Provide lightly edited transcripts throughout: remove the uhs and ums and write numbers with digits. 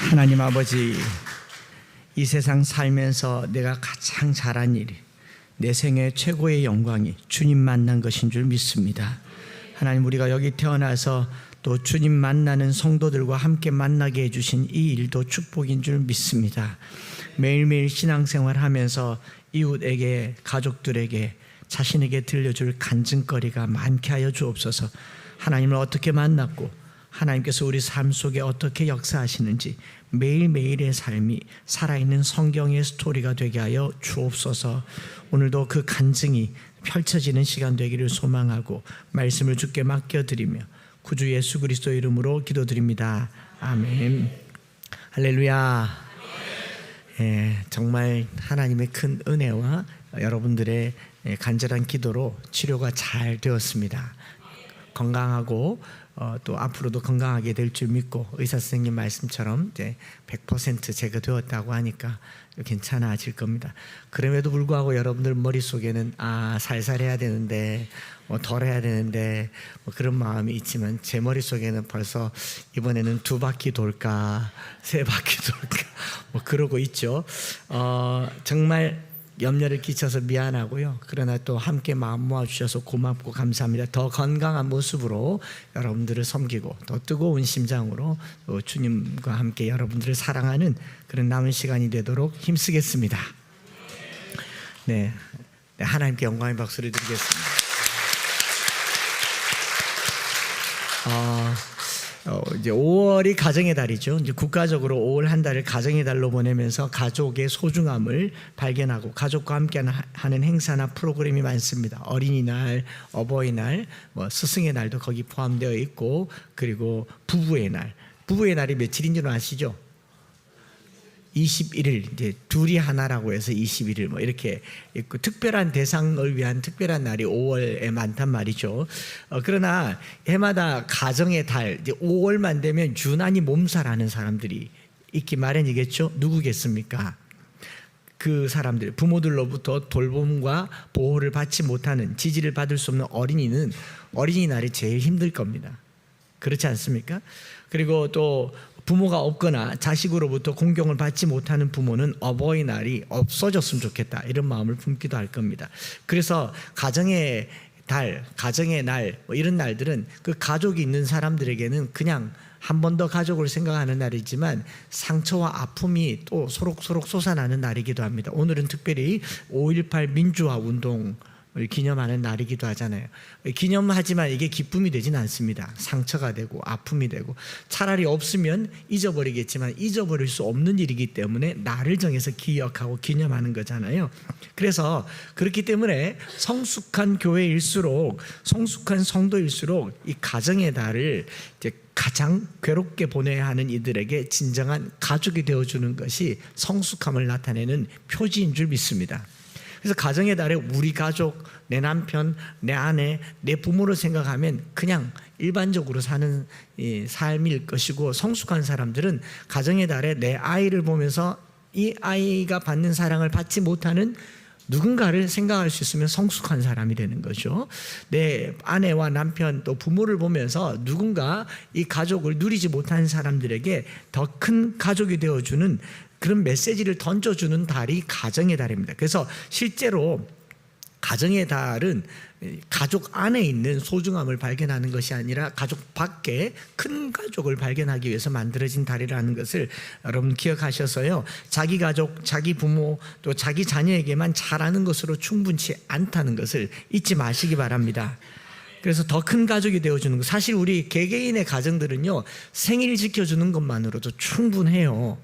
하나님 아버지, 이 세상 살면서 내가 가장 잘한 일이, 내 생애 최고의 영광이 주님 만난 것인 줄 믿습니다. 하나님, 우리가 여기 태어나서 또 주님 만나는 성도들과 함께 만나게 해주신 이 일도 축복인 줄 믿습니다. 매일매일 신앙생활 하면서 이웃에게, 가족들에게, 자신에게 들려줄 간증거리가 많게 하여 주옵소서. 하나님을 어떻게 만났고 하나님께서 우리 삶 속에 어떻게 역사하시는지 매일매일의 삶이 살아있는 성경의 스토리가 되게 하여 주옵소서. 오늘도 그 간증이 펼쳐지는 시간 되기를 소망하고 말씀을 주께 맡겨드리며 구주 예수 그리스도 이름으로 기도드립니다. 아멘. 할렐루야. 정말 하나님의 큰 은혜와 여러분들의 간절한 기도로 치료가 잘 되었습니다. 건강하고 또 앞으로도 건강하게 될 줄 믿고, 의사 선생님 말씀처럼 이제 100% 제거되었다고 하니까 괜찮아질 겁니다. 그럼에도 불구하고 여러분들 머릿속에는 살살해야 되는데, 덜 해야 되는데, 그런 마음이 있지만 제 머릿속에는 벌써 이번에는 2바퀴 돌까 3바퀴 돌까 그러고 있죠. 정말 염려를 끼쳐서 미안하고요. 그러나 또 함께 마음 모아주셔서 고맙고 감사합니다. 더 건강한 모습으로 여러분들을 섬기고 더 뜨거운 심장으로 또 주님과 함께 여러분들을 사랑하는 그런 남은 시간이 되도록 힘쓰겠습니다. 네, 하나님께 영광의 박수를 드리겠습니다. 이제 5월이 가정의 달이죠. 이제 국가적으로 5월 한 달을 가정의 달로 보내면서 가족의 소중함을 발견하고 가족과 함께 하는 행사나 프로그램이 많습니다. 어린이날, 어버이날, 스승의 날도 거기 포함되어 있고, 그리고 부부의 날. 부부의 날이 며칠인 줄 아시죠? 21일, 이제 둘이 하나라고 해서 21일 이렇게 있고, 특별한 대상을 위한 특별한 날이 5월에 많단 말이죠. 그러나 해마다 가정의 달, 이제 5월만 되면 유난히 몸살하는 사람들이 있기 마련이겠죠. 누구겠습니까? 그 사람들, 부모들로부터 돌봄과 보호를 받지 못하는, 지지를 받을 수 없는 어린이는 어린이날이 제일 힘들 겁니다. 그렇지 않습니까? 그리고 또 부모가 없거나 자식으로부터 공경을 받지 못하는 부모는 어버이날이 없어졌으면 좋겠다, 이런 마음을 품기도 할 겁니다. 그래서 가정의 달, 가정의 날, 이런 날들은 그 가족이 있는 사람들에게는 그냥 한 번 더 가족을 생각하는 날이지만 상처와 아픔이 또 소록소록 솟아나는 날이기도 합니다. 오늘은 특별히 5.18 민주화 운동 기념하는 날이기도 하잖아요. 기념하지만 이게 기쁨이 되진 않습니다. 상처가 되고 아픔이 되고, 차라리 없으면 잊어버리겠지만 잊어버릴 수 없는 일이기 때문에 날을 정해서 기억하고 기념하는 거잖아요. 그래서 그렇기 때문에 성숙한 교회일수록, 성숙한 성도일수록 이 가정의 달을 이제 가장 괴롭게 보내야 하는 이들에게 진정한 가족이 되어주는 것이 성숙함을 나타내는 표지인 줄 믿습니다. 그래서 가정의 달에 우리 가족, 내 남편, 내 아내, 내 부모를 생각하면 그냥 일반적으로 사는 삶일 것이고, 성숙한 사람들은 가정의 달에 내 아이를 보면서 이 아이가 받는 사랑을 받지 못하는 누군가를 생각할 수 있으면 성숙한 사람이 되는 거죠. 내 아내와 남편 또 부모를 보면서 누군가 이 가족을 누리지 못한 사람들에게 더 큰 가족이 되어주는 그런 메시지를 던져주는 달이 가정의 달입니다. 그래서 실제로 가정의 달은 가족 안에 있는 소중함을 발견하는 것이 아니라 가족 밖에 큰 가족을 발견하기 위해서 만들어진 달이라는 것을 여러분 기억하셔서요, 자기 가족, 자기 부모, 또 자기 자녀에게만 잘하는 것으로 충분치 않다는 것을 잊지 마시기 바랍니다. 그래서 더 큰 가족이 되어주는 것, 사실 우리 개개인의 가정들은요, 생일 지켜주는 것만으로도 충분해요.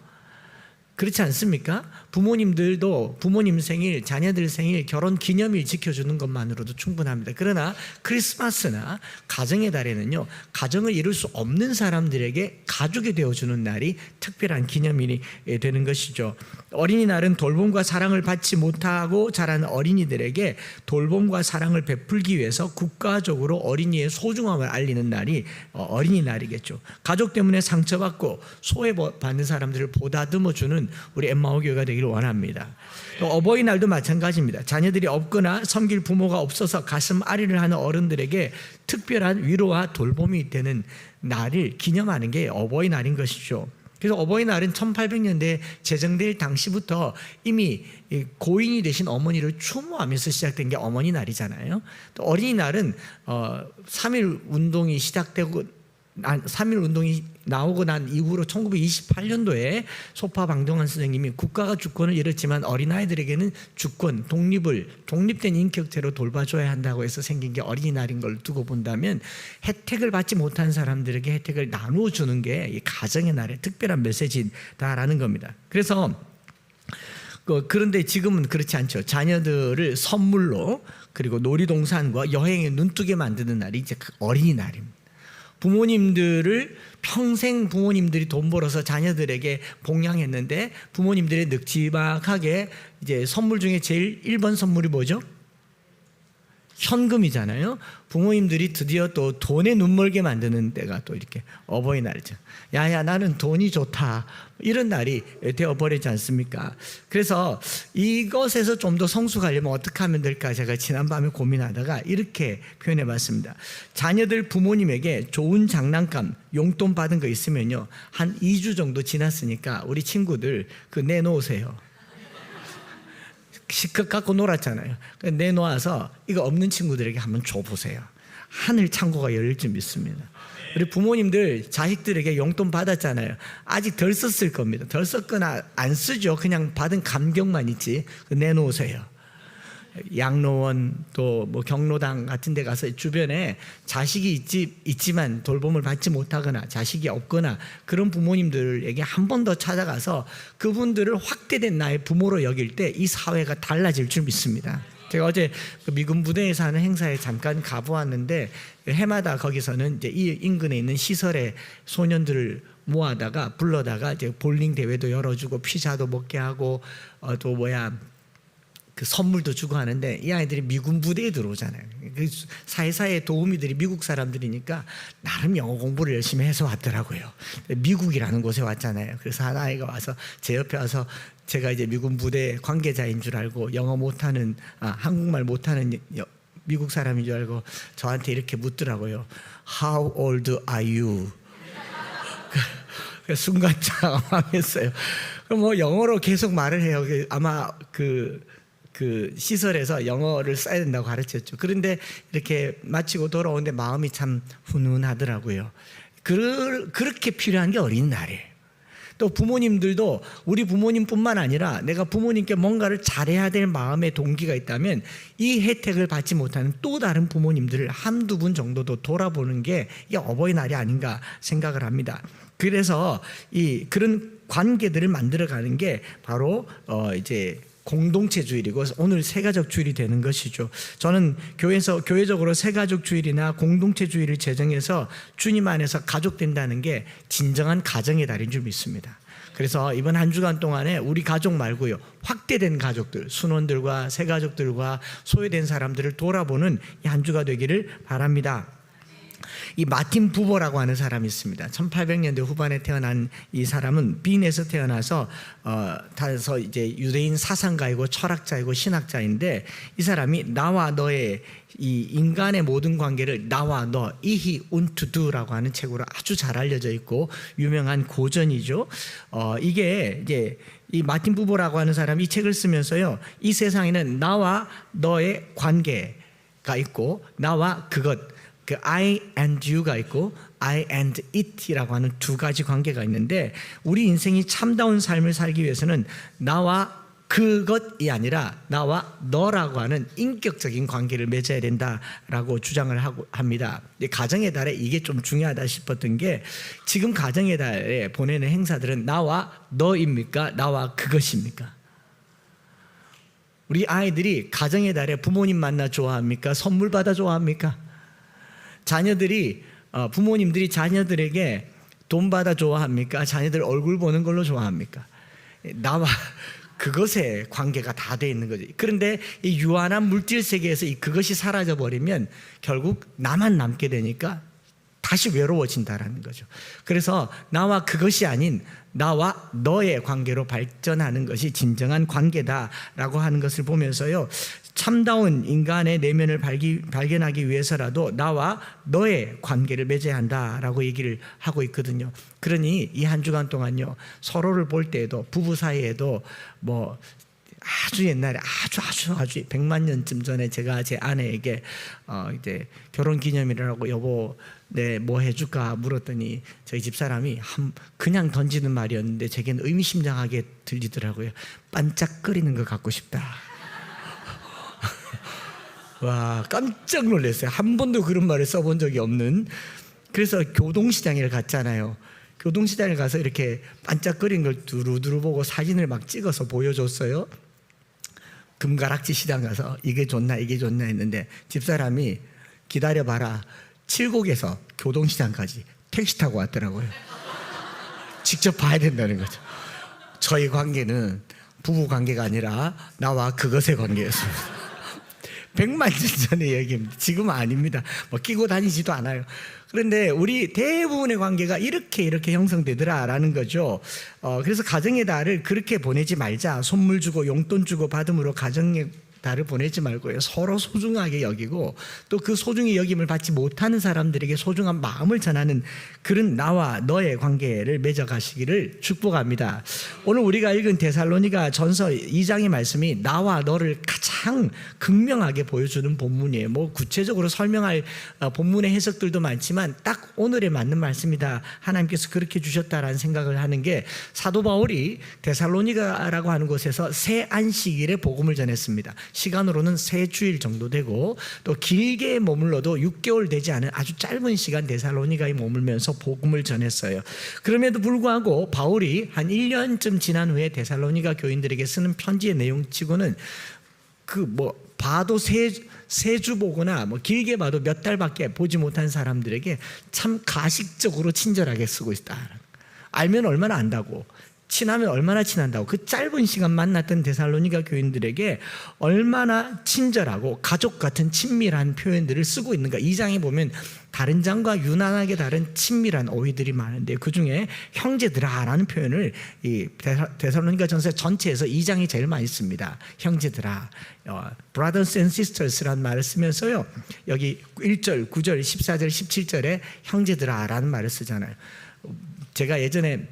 그렇지 않습니까? 부모님들도 부모님 생일, 자녀들 생일, 결혼 기념일 지켜주는 것만으로도 충분합니다. 그러나 크리스마스나 가정의 달에는요, 가정을 이룰 수 없는 사람들에게 가족이 되어주는 날이 특별한 기념일이 되는 것이죠. 어린이날은 돌봄과 사랑을 받지 못하고 자라는 어린이들에게 돌봄과 사랑을 베풀기 위해서 국가적으로 어린이의 소중함을 알리는 날이 어린이날이겠죠. 가족 때문에 상처받고 소외받는 사람들을 보다듬어주는 우리 엠마오 교회가 되기를 원합니다. 또 어버이날도 마찬가지입니다. 자녀들이 없거나 섬길 부모가 없어서 가슴 아리를 하는 어른들에게 특별한 위로와 돌봄이 되는 날을 기념하는 게 어버이날인 것이죠. 그래서 어버이날은 1800년대에 제정될 당시부터 이미 고인이 되신 어머니를 추모하면서 시작된 게 어머니 날이잖아요. 또 어린이날은 3.1 운동이 시작되고 3.1 운동이 나오고 난 이후로 1928년도에 소파 방동환 선생님이 국가가 주권을 잃었지만 어린아이들에게는 주권, 독립된 인격체로 돌봐줘야 한다고 해서 생긴 게 어린이날인 걸 두고 본다면 혜택을 받지 못한 사람들에게 혜택을 나누어 주는 게 이 가정의 날의 특별한 메시지다라는 겁니다. 그래서 그런데 지금은 그렇지 않죠. 자녀들을 선물로 그리고 놀이동산과 여행에 눈뜨게 만드는 날이 이제 어린이날입니다. 부모님들을 평생 부모님들이 돈 벌어서 자녀들에게 봉양했는데 부모님들이 늑지막하게 이제 선물 중에 제일 1번 선물이 뭐죠? 현금이잖아요. 부모님들이 드디어 또 돈에 눈멀게 만드는 때가 또 이렇게 어버이날이죠. 야야 나는 돈이 좋다 이런 날이 되어버리지 않습니까? 그래서 이것에서 좀 더 성숙하려면 어떻게 하면 될까 제가 지난밤에 고민하다가 이렇게 표현해 봤습니다. 자녀들 부모님에게 좋은 장난감 용돈 받은 거 있으면요 한 2주 정도 지났으니까 우리 친구들 내놓으세요. 실컷 갖고 놀았잖아요. 내놓아서 이거 없는 친구들에게 한번 줘보세요. 하늘 창고가 열릴 줄 믿습니다. 우리 부모님들 자식들에게 용돈 받았잖아요. 아직 덜 썼을 겁니다. 덜 썼거나 안 쓰죠. 그냥 받은 감격만 있지. 내놓으세요. 양로원 또 뭐 경로당 같은 데 가서 주변에 자식이 있지만 돌봄을 받지 못하거나 자식이 없거나 그런 부모님들에게 한 번 더 찾아가서 그분들을 확대된 나의 부모로 여길 때 이 사회가 달라질 줄 믿습니다. 제가 어제 미군 부대에서 하는 행사에 잠깐 가보았는데 해마다 거기서는 이제 이 인근에 있는 시설에 소년들을 모아다가 불러다가 이제 볼링 대회도 열어주고 피자도 먹게 하고 또 그 선물도 주고 하는데 이 아이들이 미군 부대에 들어오잖아요. 그 사회사의 도우미들이 미국 사람들이니까 나름 영어 공부를 열심히 해서 왔더라고요. 미국이라는 곳에 왔잖아요. 그래서 한 아이가 와서 제 옆에 와서 제가 이제 미군 부대 관계자인 줄 알고 영어 못하는 한국말 못하는 미국 사람인 줄 알고 저한테 이렇게 묻더라고요. How old are you? 그 순간 당황했어요. 그럼 뭐 영어로 계속 말을 해요. 아마 그 시설에서 영어를 써야 된다고 가르쳤죠. 그런데 이렇게 마치고 돌아오는데 마음이 참 훈훈하더라고요. 그렇게 필요한 게 어린이날이에요. 또 부모님들도 우리 부모님뿐만 아니라 내가 부모님께 뭔가를 잘해야 될 마음의 동기가 있다면 이 혜택을 받지 못하는 또 다른 부모님들을 한두 분 정도도 돌아보는 게 이게 어버이날이 아닌가 생각을 합니다. 그래서 그런 관계들을 만들어가는 게 바로 이제 공동체 주일이고 오늘 세가족 주일이 되는 것이죠. 저는 교회적으로 세가족 주일이나 공동체 주일을 제정해서 주님 안에서 가족 된다는 게 진정한 가정의 달인 줄 믿습니다. 그래서 이번 한 주간 동안에 우리 가족 말고요 확대된 가족들, 순원들과 세가족들과 소외된 사람들을 돌아보는 이 한 주가 되기를 바랍니다. 이 마틴 부버라고 하는 사람이 있습니다. 1800년대 후반에 태어난 이 사람은 빈에서 태어나서 다서 이제 유대인 사상가이고 철학자이고 신학자인데 이 사람이 나와 너의 이 인간의 모든 관계를 나와 너 이히 운투두라고 하는 책으로 아주 잘 알려져 있고 유명한 고전이죠. 이게 이제 이 마틴 부버라고 하는 사람이 이 책을 쓰면서요 이 세상에는 나와 너의 관계가 있고 나와 그것 그 I and you가 있고 I and it이라고 하는 두 가지 관계가 있는데 우리 인생이 참다운 삶을 살기 위해서는 나와 그것이 아니라 나와 너라고 하는 인격적인 관계를 맺어야 된다라고 주장을 합니다. 가정의 달에 이게 좀 중요하다 싶었던 게 지금 가정의 달에 보내는 행사들은 나와 너입니까? 나와 그것입니까? 우리 아이들이 가정의 달에 부모님 만나 좋아합니까? 선물 받아 좋아합니까? 부모님들이 자녀들에게 돈 받아 좋아합니까? 자녀들 얼굴 보는 걸로 좋아합니까? 나와 그것에 관계가 다 돼 있는 거죠. 그런데 이 유한한 물질 세계에서 그것이 사라져 버리면 결국 나만 남게 되니까 다시 외로워진다라는 거죠. 그래서 나와 그것이 아닌 나와 너의 관계로 발전하는 것이 진정한 관계다라고 하는 것을 보면서요, 참다운 인간의 내면을 발견하기 위해서라도 나와 너의 관계를 맺어야 한다라고 얘기를 하고 있거든요. 그러니 이 한 주간 동안요, 서로를 볼 때에도 부부 사이에도 뭐 아주 옛날에 아주 100만 년쯤 전에 제가 제 아내에게 이제 결혼 기념일이라고 여보 네 뭐 해줄까 물었더니 저희 집사람이 그냥 던지는 말이었는데 제게는 의미심장하게 들리더라고요. 반짝거리는 거 갖고 싶다. 와, 깜짝 놀랐어요. 한 번도 그런 말을 써본 적이 없는. 그래서 교동시장에 갔잖아요. 교동시장에 가서 이렇게 반짝거리는 걸 두루두루 보고 사진을 막 찍어서 보여줬어요. 금가락지 시장 가서 이게 좋나 했는데 집사람이 기다려봐라, 칠곡에서 교동시장까지 택시 타고 왔더라고요. 직접 봐야 된다는 거죠. 저희 관계는 부부 관계가 아니라 나와 그것의 관계였습니다. 100만 년 전의 얘기입니다. 지금은 아닙니다. 뭐 끼고 다니지도 않아요. 그런데 우리 대부분의 관계가 이렇게 형성되더라라는 거죠. 그래서 가정의 달을 그렇게 보내지 말자. 선물 주고 용돈 주고 받음으로 가정의 달을 보내지 말고요, 서로 소중하게 여기고 또 그 소중히 여김을 받지 못하는 사람들에게 소중한 마음을 전하는 그런 나와 너의 관계를 맺어가시기를 축복합니다. 오늘 우리가 읽은 데살로니가 전서 2장의 말씀이 나와 너를 가장 극명하게 보여주는 본문이에요. 뭐 구체적으로 설명할 본문의 해석들도 많지만 딱 오늘에 맞는 말씀이다, 하나님께서 그렇게 주셨다라는 생각을 하는 게, 사도 바울이 데살로니가라고 하는 곳에서 새 안식일에 복음을 전했습니다. 시간으로는 3주일 정도 되고 또 길게 머물러도 6개월 되지 않은 아주 짧은 시간 데살로니가에 머물면서 복음을 전했어요. 그럼에도 불구하고 바울이 한 1년쯤 지난 후에 데살로니가 교인들에게 쓰는 편지의 내용치고는 봐도 세 주 보거나 뭐 길게 봐도 몇 달밖에 보지 못한 사람들에게 참 가식적으로 친절하게 쓰고 있다. 알면 얼마나 안다고, 친하면 얼마나 친한다고, 그 짧은 시간 만났던 데살로니가 교인들에게 얼마나 친절하고 가족 같은 친밀한 표현들을 쓰고 있는가. 이 장에 보면 다른 장과 유난하게 다른 친밀한 어휘들이 많은데 그중에 형제들아라는 표현을 이 데살로니가 전서 전체에서 이 장이 제일 많이 씁니다. 형제들아, brothers and sisters라는 말을 쓰면서요, 여기 1절, 9절, 14절, 17절에 형제들아라는 말을 쓰잖아요. 제가 예전에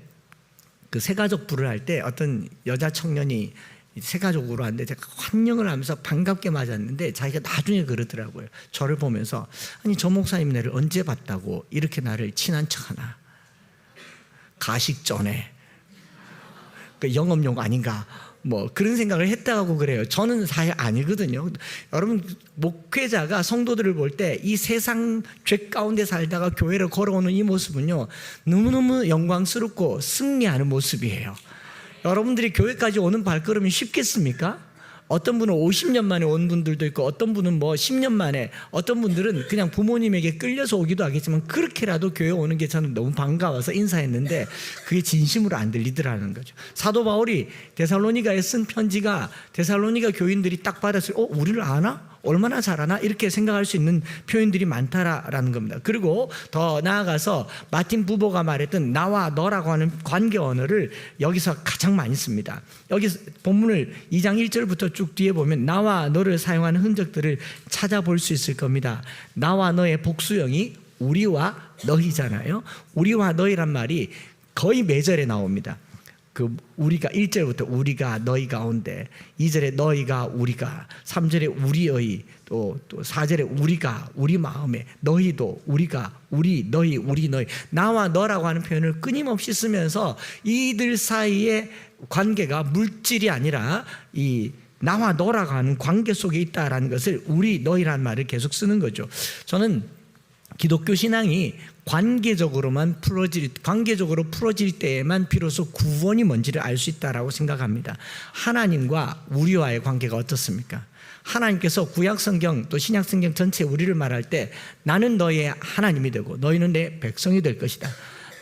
그 새가족 부를 할 때 어떤 여자 청년이 새가족으로 왔는데 제가 환영을 하면서 반갑게 맞았는데 자기가 나중에 그러더라고요. 저를 보면서 아니 저 목사님 나를 언제 봤다고 이렇게 나를 친한 척하나, 가식 전에 그 영업용 아닌가, 뭐 그런 생각을 했다고 그래요. 저는 사실 아니거든요. 여러분, 목회자가 성도들을 볼 때 이 세상 죄 가운데 살다가 교회를 걸어오는 이 모습은요, 너무너무 영광스럽고 승리하는 모습이에요. 여러분들이 교회까지 오는 발걸음이 쉽겠습니까? 어떤 분은 50년 만에 온 분들도 있고 어떤 분은 뭐 10년 만에, 어떤 분들은 그냥 부모님에게 끌려서 오기도 하겠지만 그렇게라도 교회 오는 게 저는 너무 반가워서 인사했는데 그게 진심으로 안 들리더라는 거죠. 사도 바울이 데살로니가에 쓴 편지가 데살로니가 교인들이 딱 받았을 때 우리를 아나? 얼마나 잘하나? 이렇게 생각할 수 있는 표현들이 많다라는 겁니다. 그리고 더 나아가서 마틴 부보가 말했던 나와 너라고 하는 관계 언어를 여기서 가장 많이 씁니다. 여기 본문을 2장 1절부터 쭉 뒤에 보면 나와 너를 사용하는 흔적들을 찾아볼 수 있을 겁니다. 나와 너의 복수형이 우리와 너희잖아요. 우리와 너희란 말이 거의 매절에 나옵니다. 그 우리가 1절부터 우리가 너희 가운데, 2절에 너희가 우리가, 3절에 우리의, 또 4절에 우리가 우리 마음에, 너희도 우리가 우리 너희 우리 너희, 나와 너라고 하는 표현을 끊임없이 쓰면서 이들 사이의 관계가 물질이 아니라 이 나와 너라고 하는 관계 속에 있다라는 것을 우리 너희라는 말을 계속 쓰는 거죠. 저는 기독교 신앙이 관계적으로 풀어질 때에만 비로소 구원이 뭔지를 알 수 있다라고 생각합니다. 하나님과 우리와의 관계가 어떻습니까? 하나님께서 구약성경 또 신약성경 전체 우리를 말할 때 나는 너의 하나님이 되고 너희는 내 백성이 될 것이다.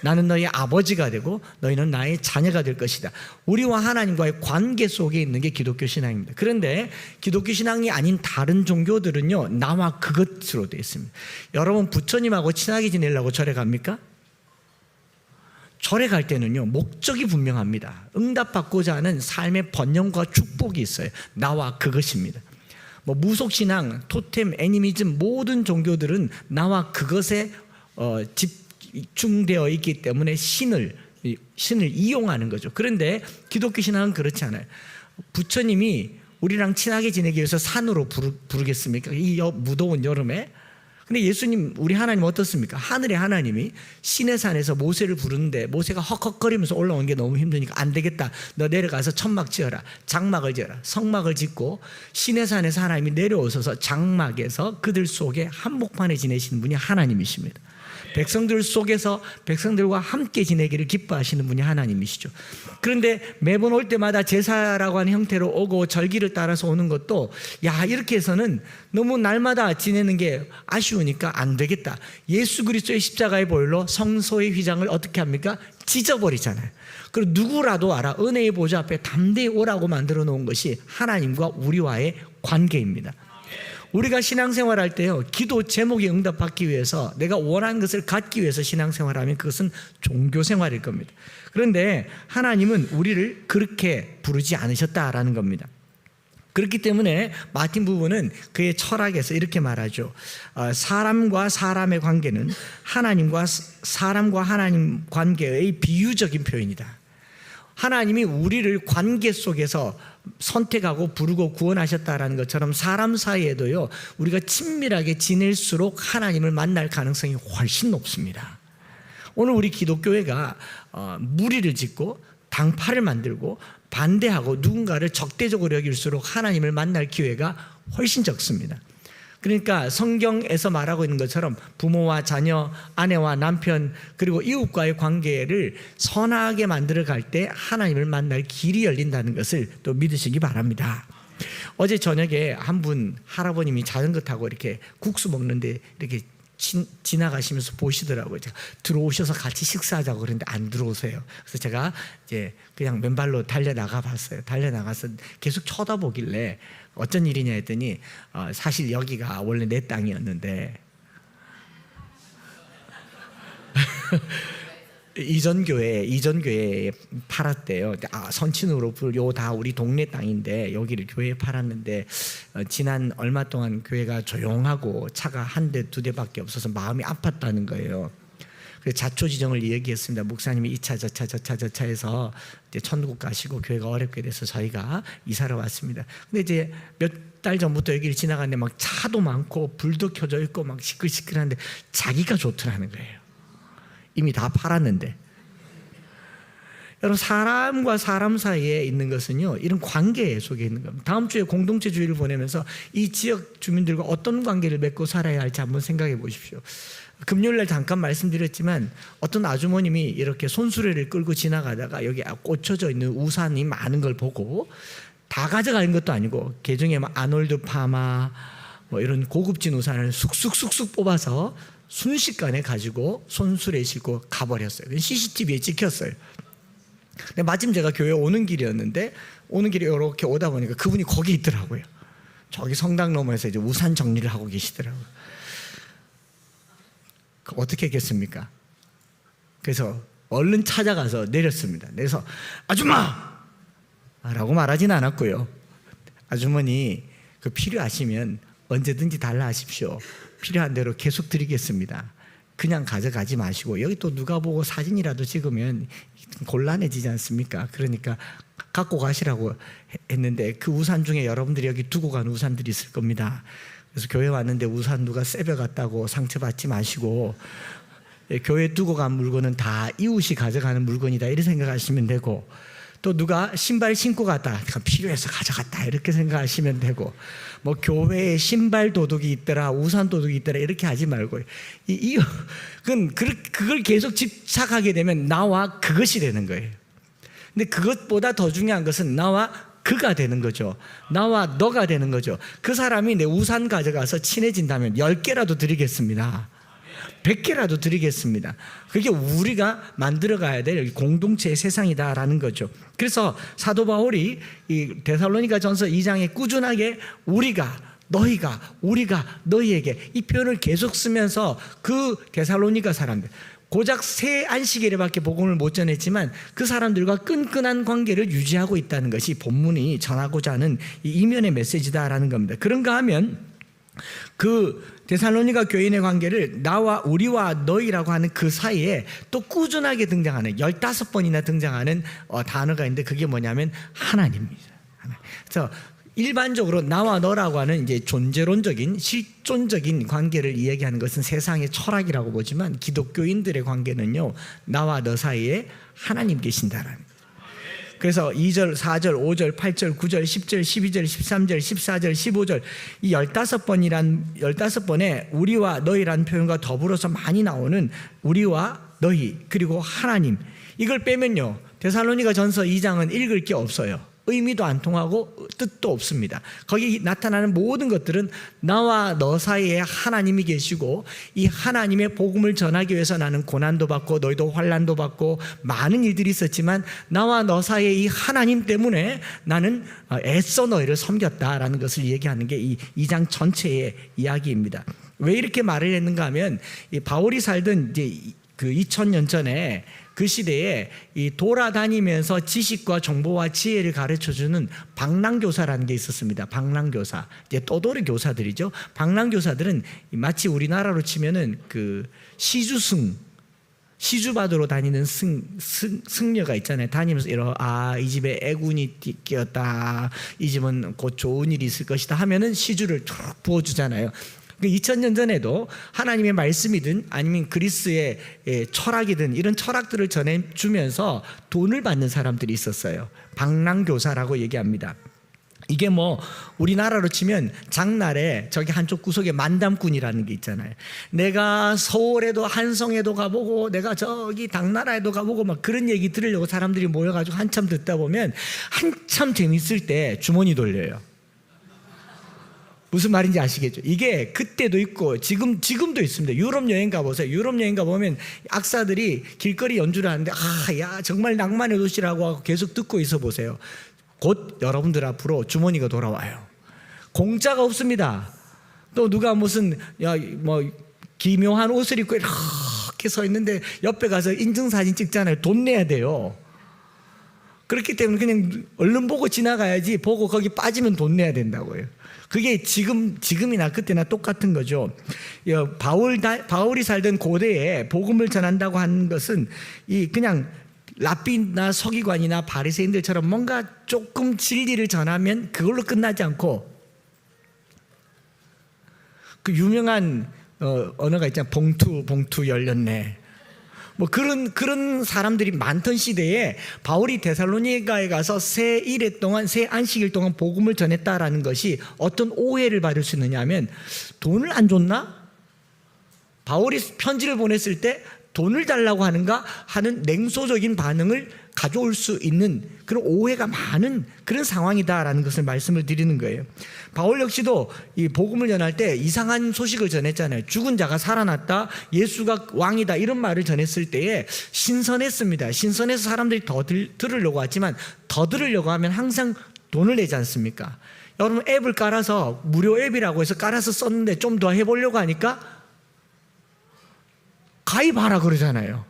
나는 너희 아버지가 되고 너희는 나의 자녀가 될 것이다. 우리와 하나님과의 관계 속에 있는 게 기독교 신앙입니다. 그런데 기독교 신앙이 아닌 다른 종교들은요, 나와 그것으로 되어 있습니다. 여러분, 부처님하고 친하게 지내려고 절에 갑니까? 절에 갈 때는요, 목적이 분명합니다. 응답받고자 하는 삶의 번영과 축복이 있어요. 나와 그것입니다. 무속신앙, 토템, 애니미즘, 모든 종교들은 나와 그것에 집중되어 있기 때문에 신을 이용하는 거죠. 그런데 기독교 신앙은 그렇지 않아요. 부처님이 우리랑 친하게 지내기 위해서 산으로 부르겠습니까? 이 무더운 여름에. 근데 예수님, 우리 하나님 어떻습니까? 하늘의 하나님이 시내산에서 모세를 부르는데 모세가 헉헉거리면서 올라오는 게 너무 힘드니까 안 되겠다, 너 내려가서 천막 지어라, 장막을 지어라. 성막을 짓고 시내산에서 하나님이 내려오셔서 장막에서 그들 속에 한복판에 지내시는 분이 하나님이십니다. 백성들 속에서 백성들과 함께 지내기를 기뻐하시는 분이 하나님이시죠. 그런데 매번 올 때마다 제사라고 하는 형태로 오고 절기를 따라서 오는 것도, 야, 이렇게 해서는 너무 날마다 지내는 게 아쉬우니까 안 되겠다. 예수 그리스도의 십자가의 보혈로 성소의 휘장을 어떻게 합니까? 찢어버리잖아요. 그리고 누구라도 알아, 은혜의 보좌 앞에 담대히 오라고 만들어 놓은 것이 하나님과 우리와의 관계입니다. 우리가 신앙생활할 때요, 기도 제목에 응답받기 위해서 내가 원하는 것을 갖기 위해서 신앙생활하면 그것은 종교생활일 겁니다. 그런데 하나님은 우리를 그렇게 부르지 않으셨다라는 겁니다. 그렇기 때문에 마틴 부부는 그의 철학에서 이렇게 말하죠. 사람과 사람의 관계는 하나님과 사람과 하나님 관계의 비유적인 표현이다. 하나님이 우리를 관계 속에서 선택하고 부르고 구원하셨다라는 것처럼 사람 사이에도요, 우리가 친밀하게 지낼수록 하나님을 만날 가능성이 훨씬 높습니다. 오늘 우리 기독교회가 무리를 짓고 당파를 만들고 반대하고 누군가를 적대적으로 여길수록 하나님을 만날 기회가 훨씬 적습니다. 그러니까 성경에서 말하고 있는 것처럼 부모와 자녀, 아내와 남편, 그리고 이웃과의 관계를 선하게 만들어 갈 때 하나님을 만날 길이 열린다는 것을 또 믿으시기 바랍니다. 어제 저녁에 한 분 할아버님이 자전거 타고 이렇게 국수 먹는데 이렇게 지나가시면서 보시더라고요. 제가 들어오셔서 같이 식사하자고 그랬는데 안 들어오세요. 그래서 제가 이제 그냥 맨발로 달려나가 봤어요. 달려나가서 계속 쳐다보길래 어쩐 일이냐 했더니 사실 여기가 원래 내 땅이었는데 이전 교회에 팔았대요. 선친으로 요 다 우리 동네 땅인데 여기를 교회에 팔았는데 지난 얼마 동안 교회가 조용하고 차가 한 대, 두 대밖에 없어서 마음이 아팠다는 거예요. 그래서 자초지정을 얘기했습니다. 목사님이 이 차 저 차 해서 이제 천국 가시고 교회가 어렵게 돼서 저희가 이사를 왔습니다. 근데 이제 몇 달 전부터 여기를 지나가는데 막 차도 많고 불도 켜져 있고 막 시끌시끌한데 자기가 좋더라는 거예요. 이미 다 팔았는데. 여러분, 사람과 사람 사이에 있는 것은요, 이런 관계 속에 있는 겁니다. 다음 주에 공동체 주일을 보내면서 이 지역 주민들과 어떤 관계를 맺고 살아야 할지 한번 생각해 보십시오. 금요일날 잠깐 말씀드렸지만 어떤 아주머님이 이렇게 손수레를 끌고 지나가다가 여기 꽂혀져 있는 우산이 많은 걸 보고 다 가져가는 것도 아니고 개중에 아놀드 파마 뭐 이런 고급진 우산을 쑥쑥 뽑아서 순식간에 가지고 손수레에 싣고 가버렸어요. CCTV에 찍혔어요. 근데 마침 제가 교회 오는 길이었는데 오는 길에 이렇게 오다 보니까 그분이 거기 있더라고요. 저기 성당 너머에서 이제 우산 정리를 하고 계시더라고요. 어떻게 했겠습니까? 그래서 얼른 찾아가서 내렸습니다. 그래서 아줌마! 라고 말하진 않았고요. 아주머니, 그 필요하시면 언제든지 달라 하십시오. 필요한 대로 계속 드리겠습니다. 그냥 가져가지 마시고 여기 또 누가 보고 사진이라도 찍으면 곤란해지지 않습니까? 그러니까 갖고 가시라고 했는데 그 우산 중에 여러분들이 여기 두고 간 우산들이 있을 겁니다. 그래서 교회 왔는데 우산 누가 세벼갔다고 상처받지 마시고 교회 두고 간 물건은 다 이웃이 가져가는 물건이다 이렇게 생각하시면 되고, 또 누가 신발 신고 갔다 필요해서 가져갔다 이렇게 생각하시면 되고, 뭐 교회에 신발 도둑이 있더라 우산 도둑이 있더라 이렇게 하지 말고 그걸 계속 집착하게 되면 나와 그것이 되는 거예요. 근데 그것보다 더 중요한 것은 나와 그가 되는 거죠. 나와 너가 되는 거죠. 그 사람이 내 우산 가져가서 친해진다면 10개라도 드리겠습니다. 100개라도 드리겠습니다. 그게 우리가 만들어가야 될 공동체의 세상이다라는 거죠. 그래서 사도 바울이 이 데살로니가 전서 2장에 꾸준하게 우리가 너희에게 이 표현을 계속 쓰면서 그 데살로니가 사람들, 고작 세 안식일에밖에 복음을 못 전했지만 그 사람들과 끈끈한 관계를 유지하고 있다는 것이 본문이 전하고자 하는 이 이면의 메시지다라는 겁니다. 그런가 하면 그 데살로니가 교인의 관계를 나와 우리와 너희라고 하는 그 사이에 또 꾸준하게 등장하는 15번이나 등장하는 단어가 있는데 그게 뭐냐면 하나님입니다. 그래서 일반적으로 나와 너라고 하는 이제 존재론적인 실존적인 관계를 이야기하는 것은 세상의 철학이라고 보지만 기독교인들의 관계는요, 나와 너 사이에 하나님 계신다라는 거예요. 그래서 2절, 4절, 5절, 8절, 9절, 10절, 12절, 13절, 14절, 15절 이 15번의 우리와 너희라는 표현과 더불어서 많이 나오는 우리와 너희 그리고 하나님, 이걸 빼면요 데살로니가 전서 2장은 읽을 게 없어요. 의미도 안 통하고 뜻도 없습니다. 거기 나타나는 모든 것들은 나와 너 사이에 하나님이 계시고 이 하나님의 복음을 전하기 위해서 나는 고난도 받고 너희도 환난도 받고 많은 일들이 있었지만 나와 너 사이에 이 하나님 때문에 나는 애써 너희를 섬겼다라는 것을 얘기하는 게 이 2장 전체의 이야기입니다. 왜 이렇게 말을 했는가 하면 이 바울이 살던 이제 그 2000년 전에 그 시대에 이 돌아다니면서 지식과 정보와 지혜를 가르쳐주는 방랑교사라는 게 있었습니다. 방랑교사, 이제 떠돌이 교사들이죠. 방랑교사들은 마치 우리나라로 치면은 그 시주 받으러 다니는 승려가 있잖아요. 다니면서 이 집에 애군이 끼었다, 이 집은 곧 좋은 일이 있을 것이다 하면은 시주를 쭉 부어주잖아요. 2000년 전에도 하나님의 말씀이든 아니면 그리스의 철학이든 이런 철학들을 전해주면서 돈을 받는 사람들이 있었어요. 방랑교사라고 얘기합니다. 이게 뭐 우리나라로 치면 장날에 저기 한쪽 구석에 만담꾼이라는 게 있잖아요. 내가 서울에도 한성에도 가보고 내가 저기 당나라에도 가보고 막 그런 얘기 들으려고 사람들이 모여가지고 한참 듣다 보면 한참 재밌을 때 주머니 돌려요. 무슨 말인지 아시겠죠? 이게 그때도 있고 지금도 있습니다. 유럽 여행 가보세요. 유럽 여행 가보면 악사들이 길거리 연주를 하는데 야 정말 낭만의 도시라고 하고 계속 듣고 있어 보세요. 곧 여러분들 앞으로 주머니가 돌아와요. 공짜가 없습니다. 또 누가 무슨 기묘한 옷을 입고 이렇게 서 있는데 옆에 가서 인증사진 찍잖아요. 돈 내야 돼요. 그렇기 때문에 그냥 얼른 보고 지나가야지, 보고 거기 빠지면 돈 내야 된다고요. 그게 지금이나 그때나 똑같은 거죠. 바울이 살던 고대에 복음을 전한다고 하는 것은 그냥 랍비나 서기관이나 바리새인들처럼 뭔가 조금 진리를 전하면 그걸로 끝나지 않고 그 유명한 언어가 있잖아요. 봉투 열렸네. 뭐 그런 사람들이 많던 시대에 바울이 데살로니가에 가서 새 안식일 동안 복음을 전했다라는 것이 어떤 오해를 받을 수 있느냐 하면 돈을 안 줬나? 바울이 편지를 보냈을 때 돈을 달라고 하는가 하는 냉소적인 반응을 가져올 수 있는 그런 오해가 많은 그런 상황이다라는 것을 말씀을 드리는 거예요. 바울 역시도 이 복음을 전할 때 이상한 소식을 전했잖아요. 죽은 자가 살아났다, 예수가 왕이다, 이런 말을 전했을 때에 신선했습니다. 신선해서 사람들이 더 들으려고 하지만 더 들으려고 하면 항상 돈을 내지 않습니까? 여러분 앱을 깔아서 무료 앱이라고 해서 깔아서 썼는데 좀 더 해보려고 하니까 가입하라 그러잖아요.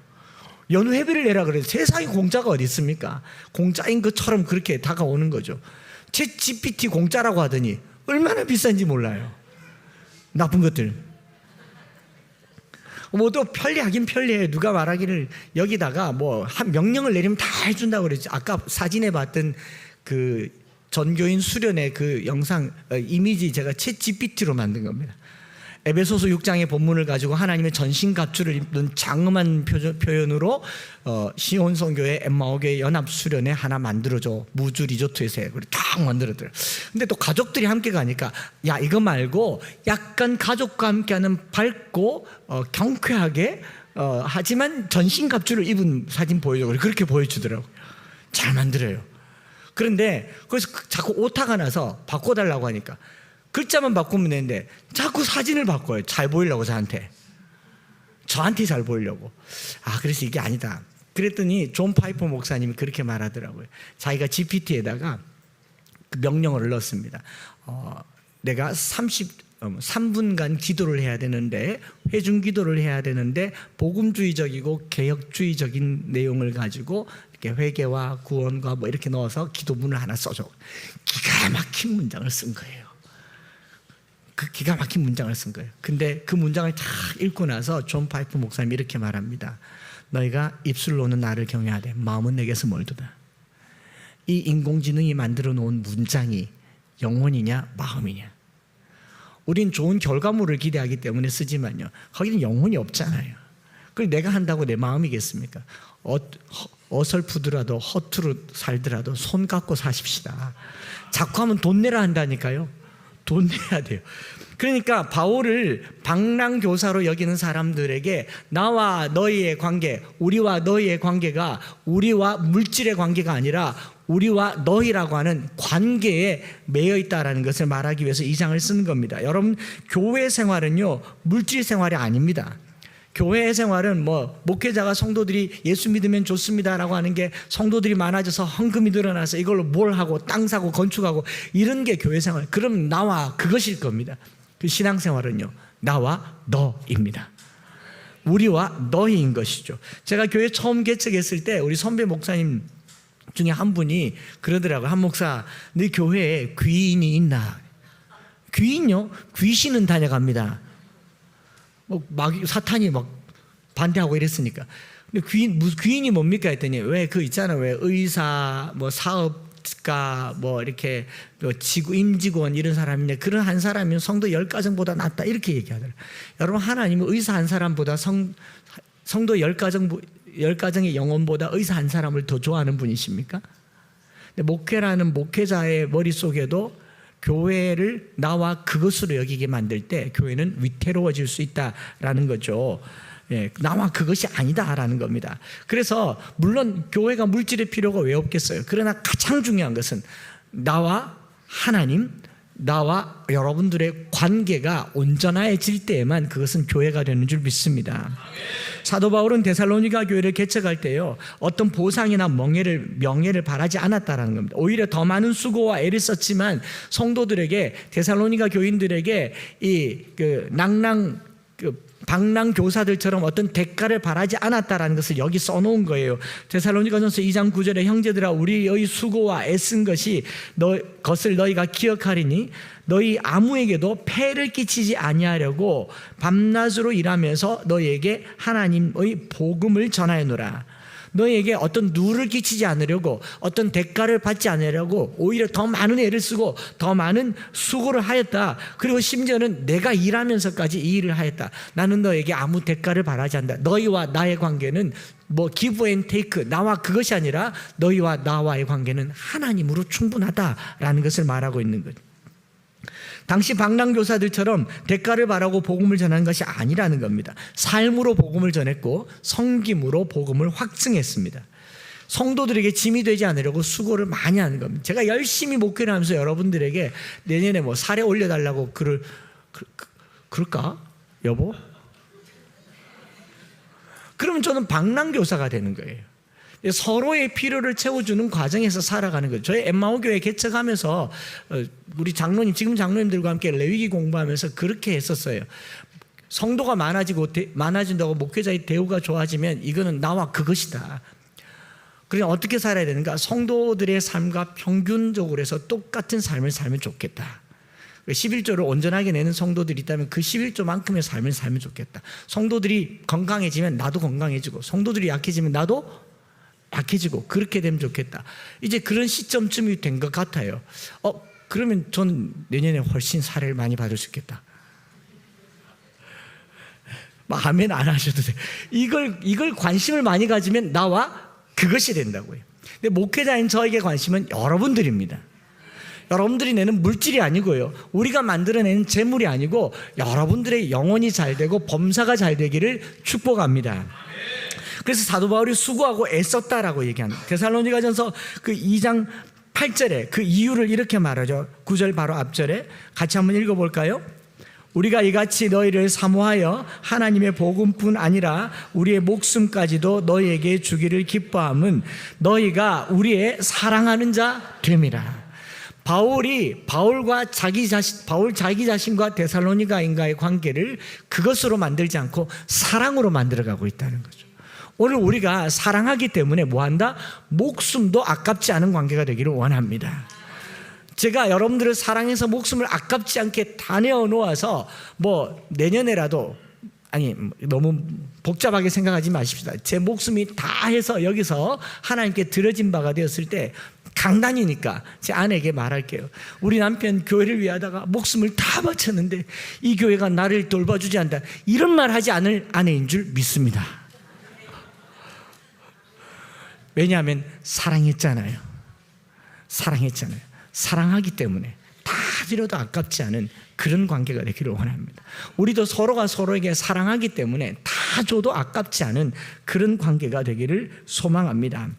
연회비를 내라 그래요. 세상에 공짜가 어디 있습니까? 공짜인 것처럼 그렇게 다가오는 거죠. 챗GPT 공짜라고 하더니 얼마나 비싼지 몰라요. 나쁜 것들. 뭐 또 편리하긴 편리해요. 누가 말하기를 여기다가 뭐 한 명령을 내리면 다 해준다고 그랬지. 아까 사진에 봤던 그 전교인 수련의 그 영상 이미지 제가 챗GPT로 만든 겁니다. 에베소서 6장의 본문을 가지고 하나님의 전신갑주를 입는 장엄한 표현으로 시온성교회 엠마오교회 연합수련회 하나 만들어줘. 무주 리조트에서 딱 만들어줘요. 근데 또 가족들이 함께 가니까 야 이거 말고 약간 가족과 함께하는 밝고 경쾌하게 하지만 전신갑주를 입은 사진 보여줘. 그렇게 보여주더라고요. 잘 만들어요. 그런데 그래서 자꾸 오타가 나서 바꿔달라고 하니까 글자만 바꾸면 되는데 자꾸 사진을 바꿔요. 잘 보이려고 저한테. 저한테 잘 보이려고. 그래서 이게 아니다. 그랬더니 존 파이퍼 목사님이 그렇게 말하더라고요. 자기가 GPT에다가 그 명령어를 넣었습니다. 내가 3분간 기도를 해야 되는데, 회중 기도를 해야 되는데 복음주의적이고 개혁주의적인 내용을 가지고 이렇게 회개와 구원과 뭐 이렇게 넣어서 기도문을 하나 써줘. 기가 막힌 문장을 쓴 거예요. 그 기가 막힌 문장을 쓴 거예요. 근데 그 문장을 다 읽고 나서 존 파이프 목사님이 이렇게 말합니다. 너희가 입술로는 나를 경외하되 마음은 내게서 멀도다. 이 인공지능이 만들어 놓은 문장이 영혼이냐 마음이냐. 우린 좋은 결과물을 기대하기 때문에 쓰지만요, 거기는 영혼이 없잖아요. 그걸 내가 한다고 내 마음이겠습니까? 어설프더라도 허투루 살더라도 손 갖고 사십시다. 자꾸 하면 돈 내라 한다니까요. 돈 내야 돼요. 그러니까 바울을 방랑교사로 여기는 사람들에게 나와 너희의 관계, 우리와 너희의 관계가 우리와 물질의 관계가 아니라 우리와 너희라고 하는 관계에 매여 있다라는 것을 말하기 위해서 이 장을 쓰는 겁니다. 여러분, 교회 생활은요, 물질 생활이 아닙니다. 교회 생활은 뭐 목회자가 성도들이 예수 믿으면 좋습니다라고 하는 게 성도들이 많아져서 헌금이 늘어나서 이걸로 뭘 하고 땅 사고 건축하고 이런 게 교회 생활. 그럼 나와 그것일 겁니다. 그 신앙생활은요, 나와 너입니다. 우리와 너희인 것이죠. 제가 교회 처음 개척했을 때 우리 선배 목사님 중에 한 분이 그러더라고요. 한 목사, 너 교회에 귀인이 있나? 귀인요? 귀신은 다녀갑니다. 사탄이 막 반대하고 이랬으니까. 근데 귀인이 뭡니까 했더니, 왜 그 있잖아요. 왜 의사, 뭐 사업가, 뭐 이렇게 임직원 이런 사람인데, 그런 한 사람이면 성도 10가정보다 낫다 이렇게 얘기하더라고요. 여러분, 하나님은 의사 한 사람보다 성도 10가정의 영혼보다 의사 한 사람을 더 좋아하는 분이십니까? 근데 목회라는 목회자의 머릿속에도 교회를 나와 그것으로 여기게 만들 때 교회는 위태로워질 수 있다라는 거죠. 나와 그것이 아니다라는 겁니다. 그래서 물론 교회가 물질의 필요가 왜 없겠어요. 그러나 가장 중요한 것은 나와 하나님, 나와 여러분들의 관계가 온전해질 때에만 그것은 교회가 되는 줄 믿습니다. 사도 바울은 데살로니가 교회를 개척할 때요, 어떤 보상이나 명예를 바라지 않았다라는 겁니다. 오히려 더 많은 수고와 애를 썼지만 성도들에게, 데살로니가 교인들에게 방랑 교사들처럼 어떤 대가를 바라지 않았다라는 것을 여기 써놓은 거예요. 데살로니가전서 2장 9절에 형제들아, 우리의 수고와 애쓴 것을 너희가 기억하리니 너희 아무에게도 폐를 끼치지 아니하려고 밤낮으로 일하면서 너희에게 하나님의 복음을 전하여노라. 너희에게 어떤 누를 끼치지 않으려고, 어떤 대가를 받지 않으려고 오히려 더 많은 애를 쓰고 더 많은 수고를 하였다. 그리고 심지어는 내가 일하면서까지 이 일을 하였다. 나는 너에게 아무 대가를 바라지 않는다. 너희와 나의 관계는 뭐 give and take, 나와 그것이 아니라 너희와 나와의 관계는 하나님으로 충분하다라는 것을 말하고 있는 거죠. 당시 방랑교사들처럼 대가를 바라고 복음을 전하는 것이 아니라는 겁니다. 삶으로 복음을 전했고 섬김으로 복음을 확증했습니다. 성도들에게 짐이 되지 않으려고 수고를 많이 하는 겁니다. 제가 열심히 목회를 하면서 여러분들에게 내년에 뭐 사례 올려달라고 그럴까? 여보? 그러면 저는 방랑교사가 되는 거예요. 서로의 필요를 채워주는 과정에서 살아가는 거죠. 저희 엠마오 교회 개척하면서 우리 장로님, 지금 장로님들과 함께 레위기 공부하면서 그렇게 했었어요. 성도가 많아진다고 목회자의 대우가 좋아지면 이거는 나와 그것이다. 그러니 어떻게 살아야 되는가? 성도들의 삶과 평균적으로 해서 똑같은 삶을 살면 좋겠다. 11조를 온전하게 내는 성도들이 있다면 그 11조만큼의 삶을 살면 좋겠다. 성도들이 건강해지면 나도 건강해지고, 성도들이 약해지면 나도 약해지고, 그렇게 되면 좋겠다. 이제 그런 시점쯤이 된 것 같아요. 그러면 전 내년에 훨씬 사례를 많이 받을 수 있겠다. 아멘 안 하셔도 돼요. 이걸 관심을 많이 가지면 나와 그것이 된다고요. 근데 목회자인 저에게 관심은 여러분들입니다. 여러분들이 내는 물질이 아니고요, 우리가 만들어내는 재물이 아니고 여러분들의 영혼이 잘 되고 범사가 잘 되기를 축복합니다. 그래서 사도 바울이 수고하고 애썼다라고 얘기합니다. 데살로니가전서 그 2장 8절에 그 이유를 이렇게 말하죠. 9절 바로 앞절에 같이 한번 읽어볼까요? 우리가 이같이 너희를 사모하여 하나님의 복음뿐 아니라 우리의 목숨까지도 너희에게 주기를 기뻐함은 너희가 우리의 사랑하는 자 됨이라. 바울 자기 자신과 데살로니가인과의 관계를 그것으로 만들지 않고 사랑으로 만들어가고 있다는 거죠. 오늘 우리가 사랑하기 때문에 뭐한다? 목숨도 아깝지 않은 관계가 되기를 원합니다. 제가 여러분들을 사랑해서 목숨을 아깝지 않게 다 내어 놓아서 내년에라도, 아니 너무 복잡하게 생각하지 마십시다. 제 목숨이 다 해서 여기서 하나님께 드려진 바가 되었을 때 강단이니까 제 아내에게 말할게요. 우리 남편 교회를 위하다가 목숨을 다 바쳤는데 이 교회가 나를 돌봐주지 않는다, 이런 말 하지 않을 아내인 줄 믿습니다. 왜냐하면 사랑했잖아요. 사랑하기 때문에 다 드려도 아깝지 않은 그런 관계가 되기를 원합니다. 우리도 서로가 서로에게 사랑하기 때문에 다 줘도 아깝지 않은 그런 관계가 되기를 소망합니다.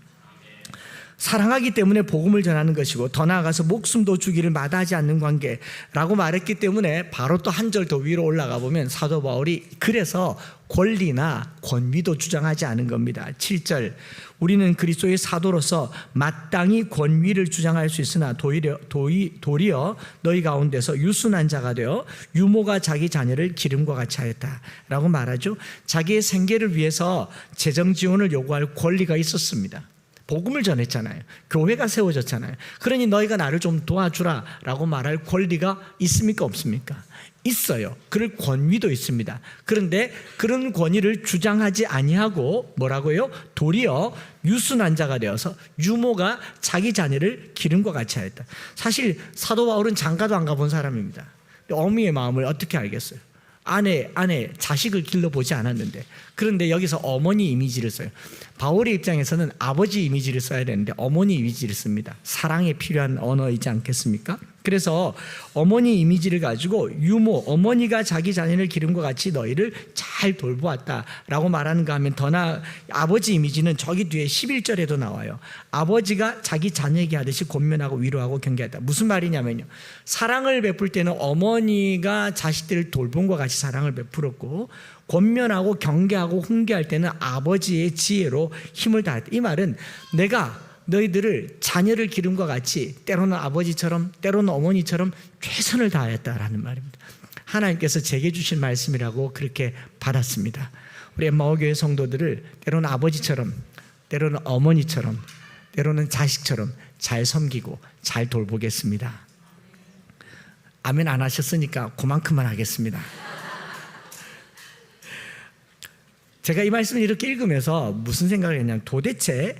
사랑하기 때문에 복음을 전하는 것이고 더 나아가서 목숨도 주기를 마다하지 않는 관계라고 말했기 때문에 바로 또 한 절 더 위로 올라가 보면 사도 바울이 그래서 권리나 권위도 주장하지 않은 겁니다. 7절, 우리는 그리스도의 사도로서 마땅히 권위를 주장할 수 있으나 도리어 너희 가운데서 유순한 자가 되어 유모가 자기 자녀를 기름과 같이 하였다라고 말하죠. 자기의 생계를 위해서 재정 지원을 요구할 권리가 있었습니다. 복음을 전했잖아요. 교회가 세워졌잖아요. 그러니 너희가 나를 좀 도와주라 라고 말할 권리가 있습니까? 없습니까? 있어요. 그럴 권위도 있습니다. 그런데 그런 권위를 주장하지 아니하고 뭐라고요? 도리어 유순한 자가 되어서 유모가 자기 자녀를 기름과 같이 하였다. 사실 사도 바울은 장가도 안 가본 사람입니다. 어미의 마음을 어떻게 알겠어요? 아내 자식을 길러보지 않았는데, 그런데 여기서 어머니 이미지를 써요. 바울의 입장에서는 아버지 이미지를 써야 되는데 어머니 이미지를 씁니다. 사랑에 필요한 언어이지 않겠습니까? 그래서 어머니 이미지를 가지고 유모, 어머니가 자기 자녀를 기름과 같이 너희를 잘 돌보았다라고 말하는가 하면 아버지 이미지는 저기 뒤에 11절에도 나와요. 아버지가 자기 자녀에게 하듯이 권면하고 위로하고 경계했다. 무슨 말이냐면요, 사랑을 베풀 때는 어머니가 자식들을 돌본 것 같이 사랑을 베풀었고, 권면하고 경계하고 훈계할 때는 아버지의 지혜로 힘을 다했다. 이 말은 내가 너희들을 자녀를 기름과 같이 때로는 아버지처럼 때로는 어머니처럼 최선을 다했다라는 말입니다. 하나님께서 제게 주신 말씀이라고 그렇게 받았습니다. 우리 엠마오 교회 성도들을 때로는 아버지처럼 때로는 어머니처럼 때로는 자식처럼 잘 섬기고 잘 돌보겠습니다. 아멘 안 하셨으니까 그만큼만 하겠습니다. 제가 이 말씀을 이렇게 읽으면서 무슨 생각을 했냐면, 도대체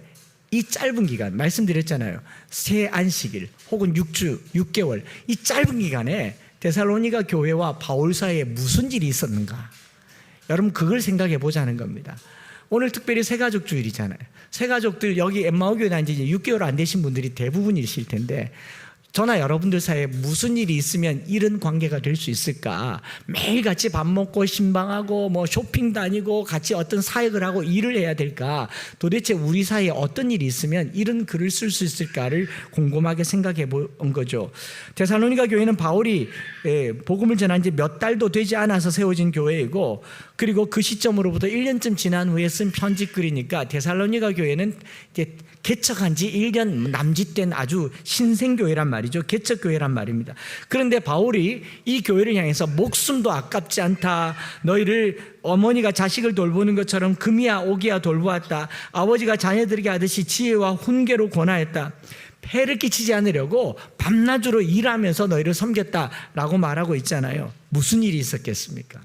이 짧은 기간, 말씀드렸잖아요. 새 안식일 혹은 6개월, 이 짧은 기간에 데살로니가 교회와 바울 사이에 무슨 일이 있었는가? 여러분 그걸 생각해 보자는 겁니다. 오늘 특별히 새가족 주일이잖아요. 새가족들 여기 엠마오 교회 다닌 지 6개월 안 되신 분들이 대부분이실 텐데, 저나 여러분들 사이에 무슨 일이 있으면 이런 관계가 될 수 있을까? 매일 같이 밥 먹고 신방하고 쇼핑 다니고 같이 어떤 사역을 하고 일을 해야 될까? 도대체 우리 사이에 어떤 일이 있으면 이런 글을 쓸 수 있을까를 곰곰하게 생각해 본 거죠. 데살로니가 교회는 바울이 복음을 전한 지 몇 달도 되지 않아서 세워진 교회이고, 그리고 그 시점으로부터 1년쯤 지난 후에 쓴 편지글이니까 데살로니가 교회는 이제 개척한 지 1년 남짓된 아주 신생교회란 말이죠. 개척교회란 말입니다. 그런데 바울이 이 교회를 향해서 목숨도 아깝지 않다, 너희를 어머니가 자식을 돌보는 것처럼 금이야 오기야 돌보았다, 아버지가 자녀들에게 하듯이 지혜와 훈계로 권하였다, 폐를 끼치지 않으려고 밤낮으로 일하면서 너희를 섬겼다라고 말하고 있잖아요. 무슨 일이 있었겠습니까?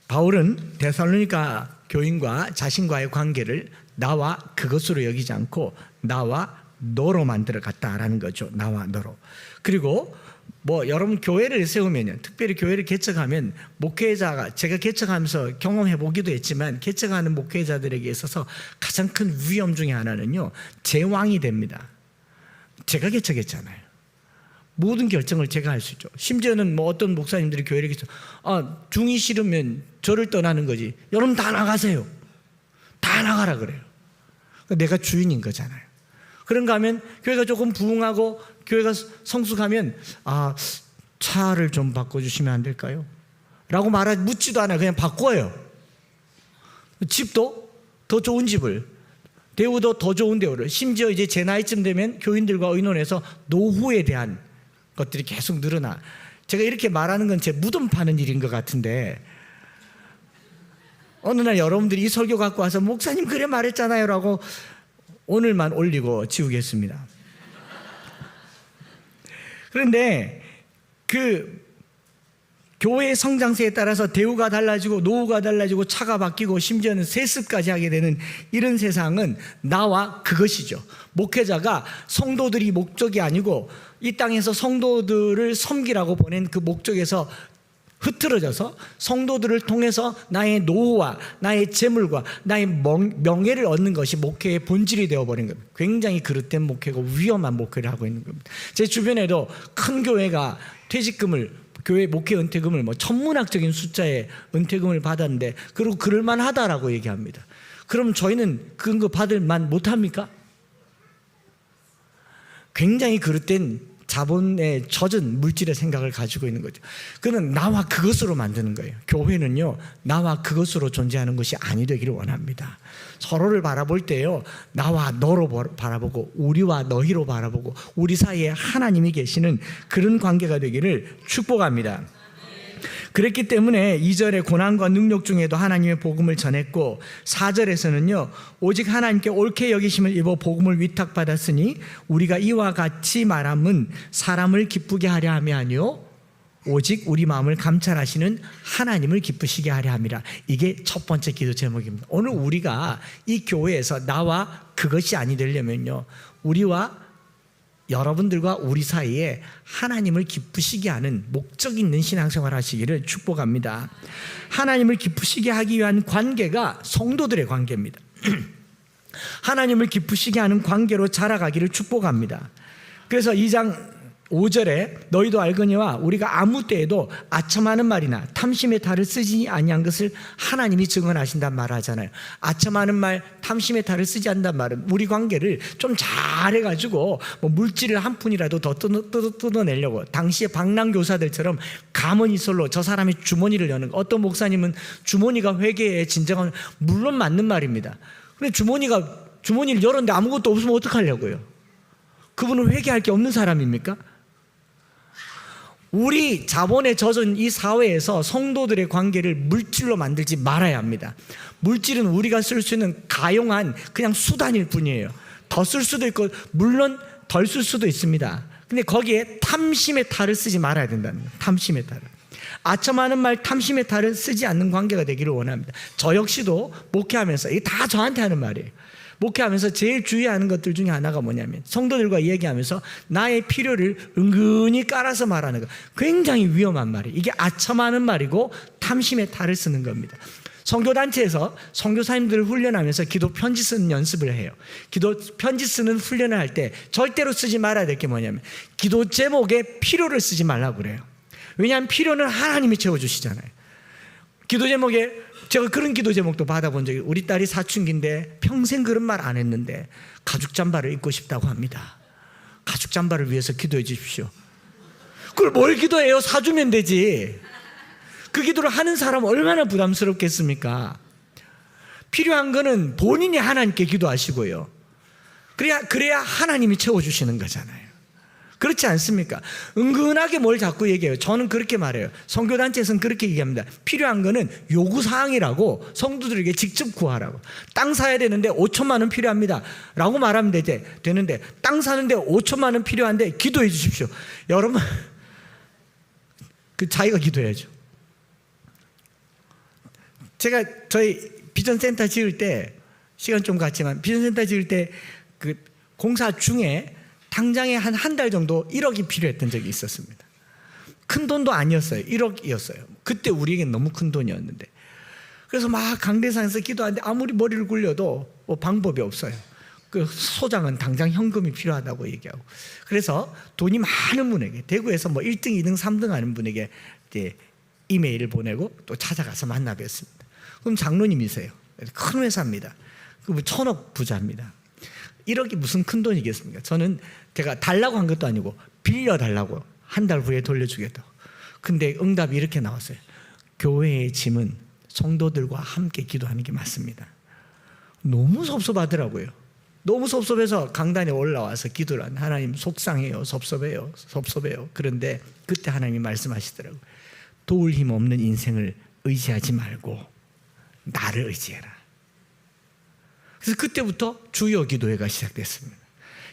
바울은 데살로니가 교인과 자신과의 관계를 나와 그것으로 여기지 않고 나와 너로 만들어 갔다라는 거죠. 나와 너로. 그리고 여러분 교회를 세우면요, 특별히 교회를 개척하면 목회자가, 제가 개척하면서 경험해 보기도 했지만 개척하는 목회자들에게 있어서 가장 큰 위험 중에 하나는요, 제왕이 됩니다. 제가 개척했잖아요. 모든 결정을 제가 할 수 있죠. 심지어는 어떤 목사님들이 교회를 개척, 중이 싫으면 저를 떠나는 거지, 여러분 다 나가세요, 다 나가라 그래요. 내가 주인인 거잖아요. 그런가 하면 교회가 조금 부흥하고 교회가 성숙하면 차를 좀 바꿔주시면 안 될까요? 라고 묻지도 않아요. 그냥 바꿔요. 집도 더 좋은 집을, 대우도 더 좋은 대우를, 심지어 이제 제 나이쯤 되면 교인들과 의논해서 노후에 대한 것들이 계속 늘어나. 제가 이렇게 말하는 건 제 무덤 파는 일인 것 같은데, 어느 날 여러분들이 이 설교 갖고 와서 목사님 그래 말했잖아요 라고 오늘만 올리고 지우겠습니다. 그런데 그 교회의 성장세에 따라서 대우가 달라지고 노후가 달라지고 차가 바뀌고 심지어는 세습까지 하게 되는 이런 세상은 나와 그것이죠. 목회자가 성도들이 목적이 아니고 이 땅에서 성도들을 섬기라고 보낸 그 목적에서 흐트러져서 성도들을 통해서 나의 노후와 나의 재물과 나의 명예를 얻는 것이 목회의 본질이 되어버린 겁니다. 굉장히 그릇된 목회고 위험한 목회를 하고 있는 겁니다. 제 주변에도 큰 교회가 퇴직금을, 교회 목회 은퇴금을 천문학적인 숫자의 은퇴금을 받았는데, 그리고 그럴만하다라고 얘기합니다. 그럼 저희는 그런 거 받을 만 못합니까? 굉장히 그릇된 자본에 젖은 물질의 생각을 가지고 있는 거죠. 그는 나와 그것으로 만드는 거예요. 교회는요, 나와 그것으로 존재하는 것이 아니 되기를 원합니다. 서로를 바라볼 때요, 나와 너로 바라보고 우리와 너희로 바라보고 우리 사이에 하나님이 계시는 그런 관계가 되기를 축복합니다. 그랬기 때문에 2절에 고난과 능력 중에도 하나님의 복음을 전했고, 4절에서는요 오직 하나님께 옳게 여기심을 입어 복음을 위탁받았으니 우리가 이와 같이 말함은 사람을 기쁘게 하려 함이 아니요 오직 우리 마음을 감찰하시는 하나님을 기쁘시게 하려 함이라. 이게 첫 번째 기도 제목입니다. 오늘 우리가 이 교회에서 나와 그것이 아니 되려면요, 우리와 여러분들과 우리 사이에 하나님을 기쁘시게 하는 목적 있는 신앙생활 하시기를 축복합니다. 하나님을 기쁘시게 하기 위한 관계가 성도들의 관계입니다. 하나님을 기쁘시게 하는 관계로 자라가기를 축복합니다. 그래서 2장 5절에 너희도 알거니와 우리가 아무 때에도 아첨하는 말이나 탐심의 탈을 쓰지 아니한 것을 하나님이 증언하신단 말을 하잖아요. 아첨하는 말, 탐심의 탈을 쓰지 않는단 말은 우리 관계를 좀 잘해가지고 물질을 한 푼이라도 더 뜯어내려고, 당시에 방랑교사들처럼 가머니솔로 저 사람의 주머니를 여는, 어떤 목사님은 주머니가 회개의 진정한, 물론 맞는 말입니다. 근데 주머니를 열었는데 아무것도 없으면 어떡하려고요? 그분은 회개할 게 없는 사람입니까? 우리 자본에 젖은 이 사회에서 성도들의 관계를 물질로 만들지 말아야 합니다. 물질은 우리가 쓸 수 있는 가용한 그냥 수단일 뿐이에요. 더 쓸 수도 있고 물론 덜 쓸 수도 있습니다. 근데 거기에 탐심의 탈을 쓰지 말아야 된다는 거예요. 탐심의 탈을. 아첨하는 말, 탐심의 탈을 쓰지 않는 관계가 되기를 원합니다. 저 역시도 목회하면서, 이게 다 저한테 하는 말이에요. 목회하면서 제일 주의하는 것들 중에 하나가 뭐냐면, 성도들과 얘기하면서 나의 필요를 은근히 깔아서 말하는 거, 굉장히 위험한 말이에요. 이게 아첨하는 말이고 탐심의 탈을 쓰는 겁니다. 선교단체에서 선교사님들을 훈련하면서 기도 편지 쓰는 연습을 해요. 기도 편지 쓰는 훈련을 할 때 절대로 쓰지 말아야 될 게 뭐냐면, 기도 제목에 필요를 쓰지 말라고 그래요. 왜냐하면 필요는 하나님이 채워주시잖아요. 기도 제목에, 제가 그런 기도 제목도 받아본 적이, 우리 딸이 사춘기인데 평생 그런 말 안 했는데 가죽 잠바를 입고 싶다고 합니다. 가죽 잠바를 위해서 기도해 주십시오. 그걸 뭘 기도해요? 사주면 되지. 그 기도를 하는 사람은 얼마나 부담스럽겠습니까? 필요한 거는 본인이 하나님께 기도하시고요. 그래야 하나님이 채워주시는 거잖아요. 그렇지 않습니까? 은근하게 뭘 자꾸 얘기해요. 저는 그렇게 말해요. 선교단체에서는 그렇게 얘기합니다. 필요한 거는 요구사항이라고, 성도들에게 직접 구하라고. 땅 사야 되는데 5천만 원 필요합니다 라고 말하면 되는데, 땅 사는데 5천만 원 필요한데 기도해 주십시오. 여러분, 자기가 기도해야죠. 제가 저희 비전센터 지을 때, 시간 좀 갔지만 비전센터 지을 때 그 공사 중에 당장에 한 달 정도 1억이 필요했던 적이 있었습니다. 큰 돈도 아니었어요. 1억이었어요. 그때 우리에겐 너무 큰 돈이었는데, 그래서 막 강대상에서 기도하는데 아무리 머리를 굴려도 방법이 없어요. 그 소장은 당장 현금이 필요하다고 얘기하고, 그래서 돈이 많은 분에게, 대구에서 1등, 2등, 3등 하는 분에게 이제 이메일을 보내고 또 찾아가서 만나 뵀습니다. 그럼 장로님이세요. 큰 회사입니다. 그분 1000억 부자입니다. 1억이 무슨 큰 돈이겠습니까? 제가 달라고 한 것도 아니고 빌려달라고, 한 달 후에 돌려주겠다고. 근데 응답이 이렇게 나왔어요. 교회의 짐은 성도들과 함께 기도하는 게 맞습니다. 너무 섭섭하더라고요. 너무 섭섭해서 강단에 올라와서 기도를 한 하나님 속상해요. 섭섭해요. 그런데 그때 하나님이 말씀하시더라고요. 도울 힘 없는 인생을 의지하지 말고 나를 의지해라. 그래서 그때부터 주여 기도회가 시작됐습니다.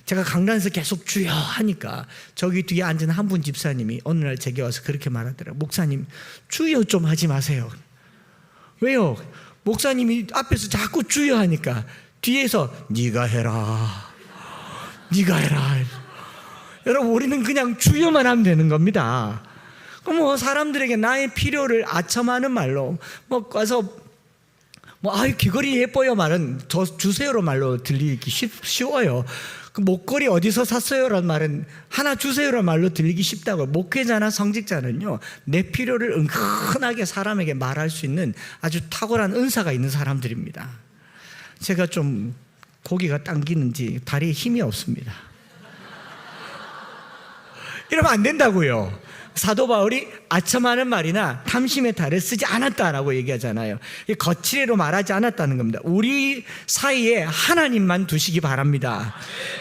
제가 강단에서 계속 주여 하니까 저기 뒤에 앉은 한 분 집사님이 어느 날 제게 와서 그렇게 말하더라고요. 목사님, 주여 좀 하지 마세요. 왜요? 목사님이 앞에서 자꾸 주여 하니까 뒤에서 네가 해라. 여러분, 우리는 그냥 주여만 하면 되는 겁니다. 그럼 사람들에게 나의 필요를 아첨하는 말로 가서 아유 귀걸이 예뻐요 말은 저 주세요로 말로 들리기 쉬워요. 그 목걸이 어디서 샀어요라는 말은 하나 주세요라는 말로 들리기 쉽다고. 목회자나 성직자는요, 내 필요를 은근하게 사람에게 말할 수 있는 아주 탁월한 은사가 있는 사람들입니다. 제가 좀 고기가 당기는지 다리에 힘이 없습니다. 이러면 안 된다고요. 사도 바울이 아첨하는 말이나 탐심의 탈을 쓰지 않았다라고 얘기하잖아요. 거칠애로 말하지 않았다는 겁니다. 우리 사이에 하나님만 두시기 바랍니다.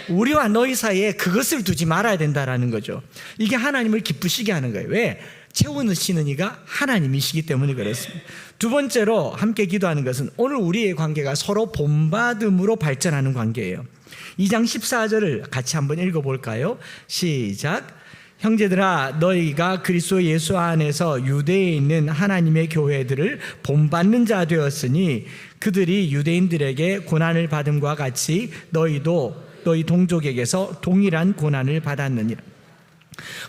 우리와 너희 사이에 그것을 두지 말아야 된다라는 거죠. 이게 하나님을 기쁘시게 하는 거예요. 왜? 채우시는 이가 하나님이시기 때문에 그렇습니다. 두 번째로 함께 기도하는 것은 오늘 우리의 관계가 서로 본받음으로 발전하는 관계예요. 2장 14절을 같이 한번 읽어볼까요? 시작. 형제들아, 너희가 그리스도 예수 안에서 유대에 있는 하나님의 교회들을 본받는 자 되었으니 그들이 유대인들에게 고난을 받음과 같이 너희도 너희 동족에게서 동일한 고난을 받았느니라.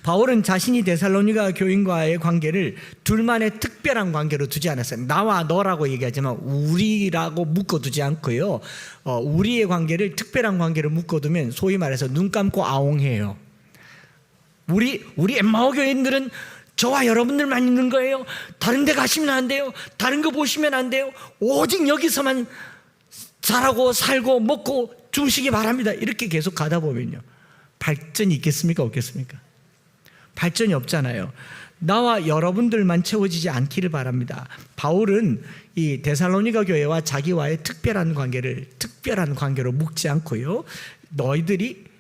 바울은 자신이 데살로니가 교인과의 관계를 둘만의 특별한 관계로 두지 않았어요. 나와 너라고 얘기하지만 우리라고 묶어두지 않고요, 우리의 관계를 특별한 관계로 묶어두면 소위 말해서 눈 감고 아웅해요. 우리 엠마오 교인들은 저와 여러분들만 있는 거예요. 다른 데 가시면 안 돼요. 다른 거 보시면 안 돼요. 오직 여기서만 잘하고 살고 먹고 주시기 바랍니다. 이렇게 계속 가다 보면요, 발전이 있겠습니까? 없겠습니까? 발전이 없잖아요. 나와 여러분들만 채워지지 않기를 바랍니다. 바울은 이 데살로니가 교회와 자기와의 특별한 관계로 묶지 않고요, 너희들이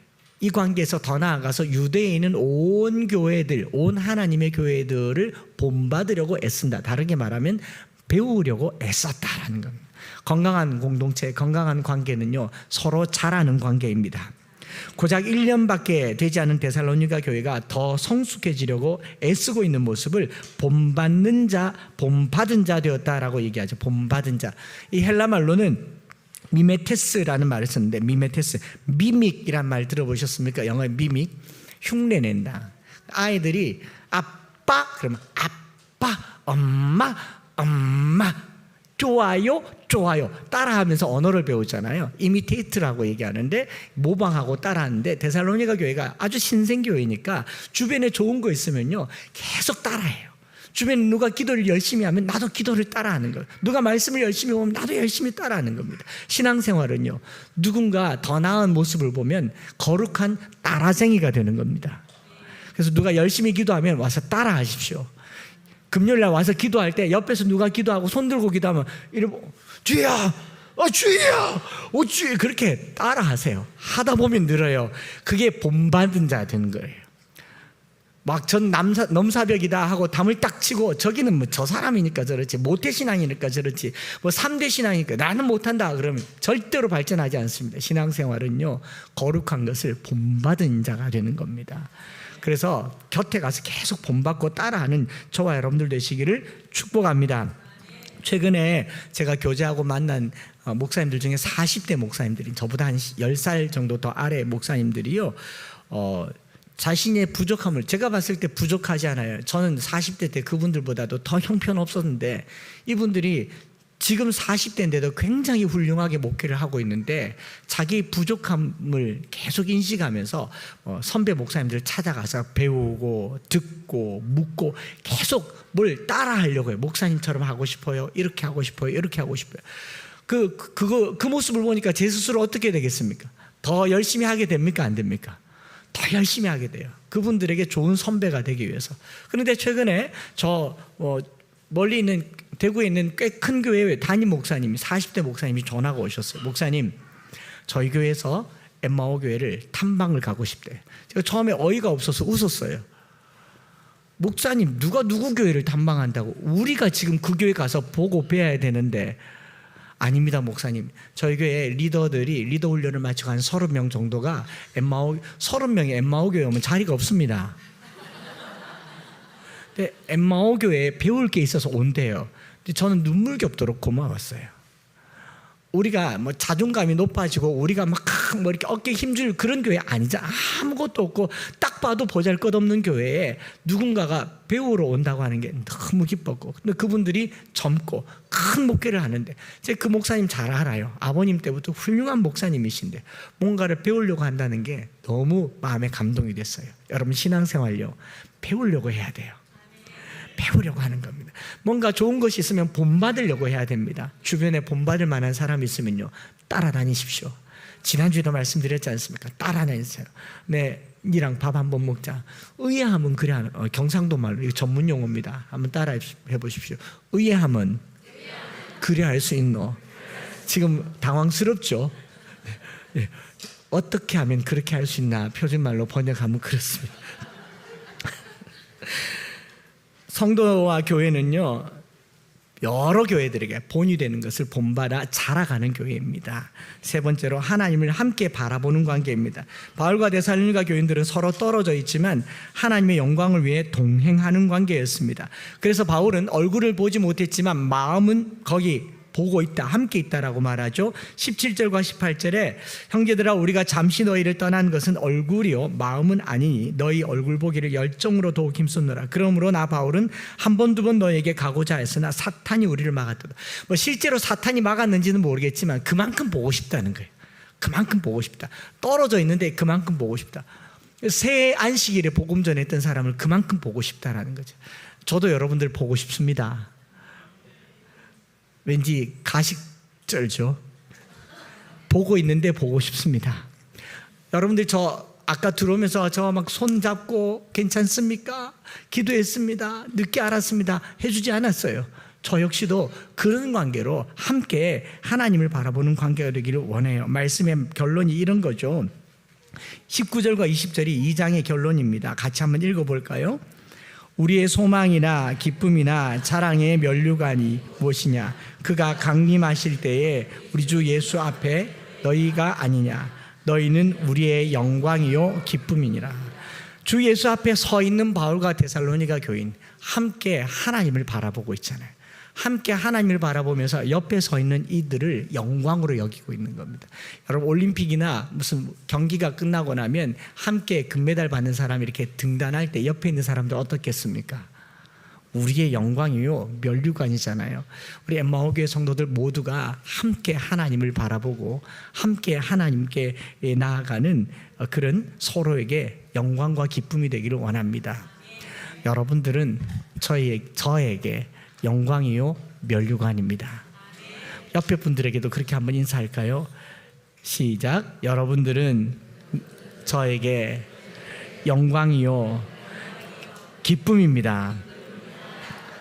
이 관계에서 더 나아가서 유대에 있는 온 교회들, 온 하나님의 교회들을 본받으려고 애쓴다. 다르게 말하면 배우려고 애썼다라는 겁니다. 건강한 공동체, 건강한 관계는요, 서로 잘하는 관계입니다. 고작 1년밖에 되지 않은 데살로니가 교회가 더 성숙해지려고 애쓰고 있는 모습을 본받는 자, 본받은 자 되었다라고 얘기하죠. 본받은 자. 이 헬라 말로는 미메테스라는 말을 썼는데, 미메테스, 미믹이란 말 들어보셨습니까? 영어의 미믹, 흉내낸다. 아이들이 아빠 그러면 아빠, 엄마, 좋아요 따라하면서 언어를 배우잖아요. 이미테이트라고 얘기하는데, 모방하고 따라하는데, 데살로니가 교회가 아주 신생교회니까 주변에 좋은 거 있으면요 계속 따라해요. 주변에 누가 기도를 열심히 하면 나도 기도를 따라하는 거예요. 누가 말씀을 열심히 보면 나도 열심히 따라하는 겁니다. 신앙생활은요, 누군가 더 나은 모습을 보면 거룩한 따라쟁이가 되는 겁니다. 그래서 누가 열심히 기도하면 와서 따라하십시오. 금요일날 와서 기도할 때 옆에서 누가 기도하고 손 들고 기도하면 이러고 주야, 주야, 주야, 그렇게 따라하세요. 하다 보면 늘어요. 그게 본받은 자 되는 거예요. 막 전 넘사벽이다 하고 담을 딱 치고 저기는 뭐 저 사람이니까 저렇지, 모태신앙이니까 저렇지, 뭐 3대 신앙이니까 나는 못한다 그러면 절대로 발전하지 않습니다. 신앙생활은요, 거룩한 것을 본받은 자가 되는 겁니다. 그래서 곁에 가서 계속 본받고 따라하는 저와 여러분들 되시기를 축복합니다. 최근에 제가 교제하고 만난 목사님들 중에 40대 목사님들이, 저보다 한 10살 정도 더 아래 목사님들이요, 자신의 부족함을, 제가 봤을 때 부족하지 않아요. 저는 40대 때 그분들보다도 더 형편없었는데, 이분들이 지금 40대인데도 굉장히 훌륭하게 목회를 하고 있는데, 자기 부족함을 계속 인식하면서 선배 목사님들 찾아가서 배우고 듣고 묻고 계속 뭘 따라하려고 해요. 목사님처럼 하고 싶어요, 이렇게 하고 싶어요, 이렇게 하고 싶어요. 그 모습을 보니까 제 스스로 어떻게 되겠습니까? 더 열심히 하게 됩니까? 안 됩니까? 더 열심히 하게 돼요. 그분들에게 좋은 선배가 되기 위해서. 그런데 최근에 멀리 있는 대구에 있는 꽤 큰 교회 담임 목사님이 40대 목사님이 전화가 오셨어요. 목사님, 저희 교회에서 엠마오 교회를 탐방을 가고 싶대. 제가 처음에 어이가 없어서 웃었어요. 목사님, 누가 누구 교회를 탐방한다고? 우리가 지금 그 교회 가서 보고 배워야 되는데. 아닙니다, 목사님. 저희 교회 리더들이 리더 훈련을 마치고 한 30명 정도가 30명이 엠마오 교회 오면 자리가 없습니다. 근데 엠마오 교회에 배울 게 있어서 온대요. 근데 저는 눈물겹도록 고마웠어요. 우리가 뭐 자존감이 높아지고 우리가 막 뭐 이렇게 어깨에 힘줄 그런 교회 아니잖아. 아무것도 없고 딱 봐도 보잘것없는 교회에 누군가가 배우러 온다고 하는 게 너무 기뻤고, 근데 그분들이 젊고 큰 목회를 하는데, 제가 그 목사님 잘 알아요. 아버님 때부터 훌륭한 목사님이신데 뭔가를 배우려고 한다는 게 너무 마음에 감동이 됐어요. 여러분, 신앙생활요, 배우려고 해야 돼요. 배우려고 하는 겁니다. 뭔가 좋은 것이 있으면 본받으려고 해야 됩니다. 주변에 본받을 만한 사람이 있으면요, 따라다니십시오. 지난주에도 말씀드렸지 않습니까? 따라다니세요. 네, 니랑 밥 한번 먹자. 의아함은 그래 하는, 경상도 말로 이거 전문 용어입니다. 한번 따라해 보십시오. 의아함은 그래 할 수 있노? 지금 당황스럽죠? 네. 어떻게 하면 그렇게 할 수 있나? 표준말로 번역하면 그렇습니다. 성도와 교회는요, 여러 교회들에게 본이 되는 것을 본받아 자라가는 교회입니다. 세 번째로, 하나님을 함께 바라보는 관계입니다. 바울과 데살로니가 교인들은 서로 떨어져 있지만 하나님의 영광을 위해 동행하는 관계였습니다. 그래서 바울은 얼굴을 보지 못했지만 마음은 거기 보고 있다, 함께 있다라고 말하죠. 17절과 18절에 형제들아, 우리가 잠시 너희를 떠난 것은 얼굴이요 마음은 아니니 너희 얼굴 보기를 열정으로 더욱 힘썼노라. 그러므로 나 바울은 한 번 두 번 너에게 가고자 했으나 사탄이 우리를 막았도다. 뭐 실제로 사탄이 막았는지는 모르겠지만 그만큼 보고 싶다는 거예요. 그만큼 보고 싶다. 떨어져 있는데 그만큼 보고 싶다. 새 안식일에 복음 전했던 사람을 그만큼 보고 싶다라는 거죠. 저도 여러분들 보고 싶습니다. 왠지 가식쩔죠. 보고 있는데 보고 싶습니다. 여러분들, 저 아까 들어오면서 저 막 손잡고 괜찮습니까? 기도했습니다. 늦게 알았습니다. 해주지 않았어요. 저 역시도 그런 관계로 함께 하나님을 바라보는 관계가 되기를 원해요. 말씀의 결론이 이런 거죠. 19절과 20절이 2장의 결론입니다. 같이 한번 읽어볼까요? 우리의 소망이나 기쁨이나 자랑의 면류관이 무엇이냐? 그가 강림하실 때에 우리 주 예수 앞에 너희가 아니냐? 너희는 우리의 영광이요 기쁨이니라. 주 예수 앞에 서 있는 바울과 데살로니가 교인, 함께 하나님을 바라보고 있잖아요. 함께 하나님을 바라보면서 옆에 서 있는 이들을 영광으로 여기고 있는 겁니다. 여러분, 올림픽이나 무슨 경기가 끝나고 나면 함께 금메달 받는 사람이 이렇게 등단할 때 옆에 있는 사람들 어떻겠습니까? 우리의 영광이요 면류관이잖아요. 우리 엠마오 교회 성도들 모두가 함께 하나님을 바라보고 함께 하나님께 나아가는 그런 서로에게 영광과 기쁨이 되기를 원합니다. 여러분들은 저에게 영광이요 면류관입니다. 옆에 분들에게도 그렇게 한번 인사할까요? 시작. 여러분들은 저에게 영광이요 기쁨입니다.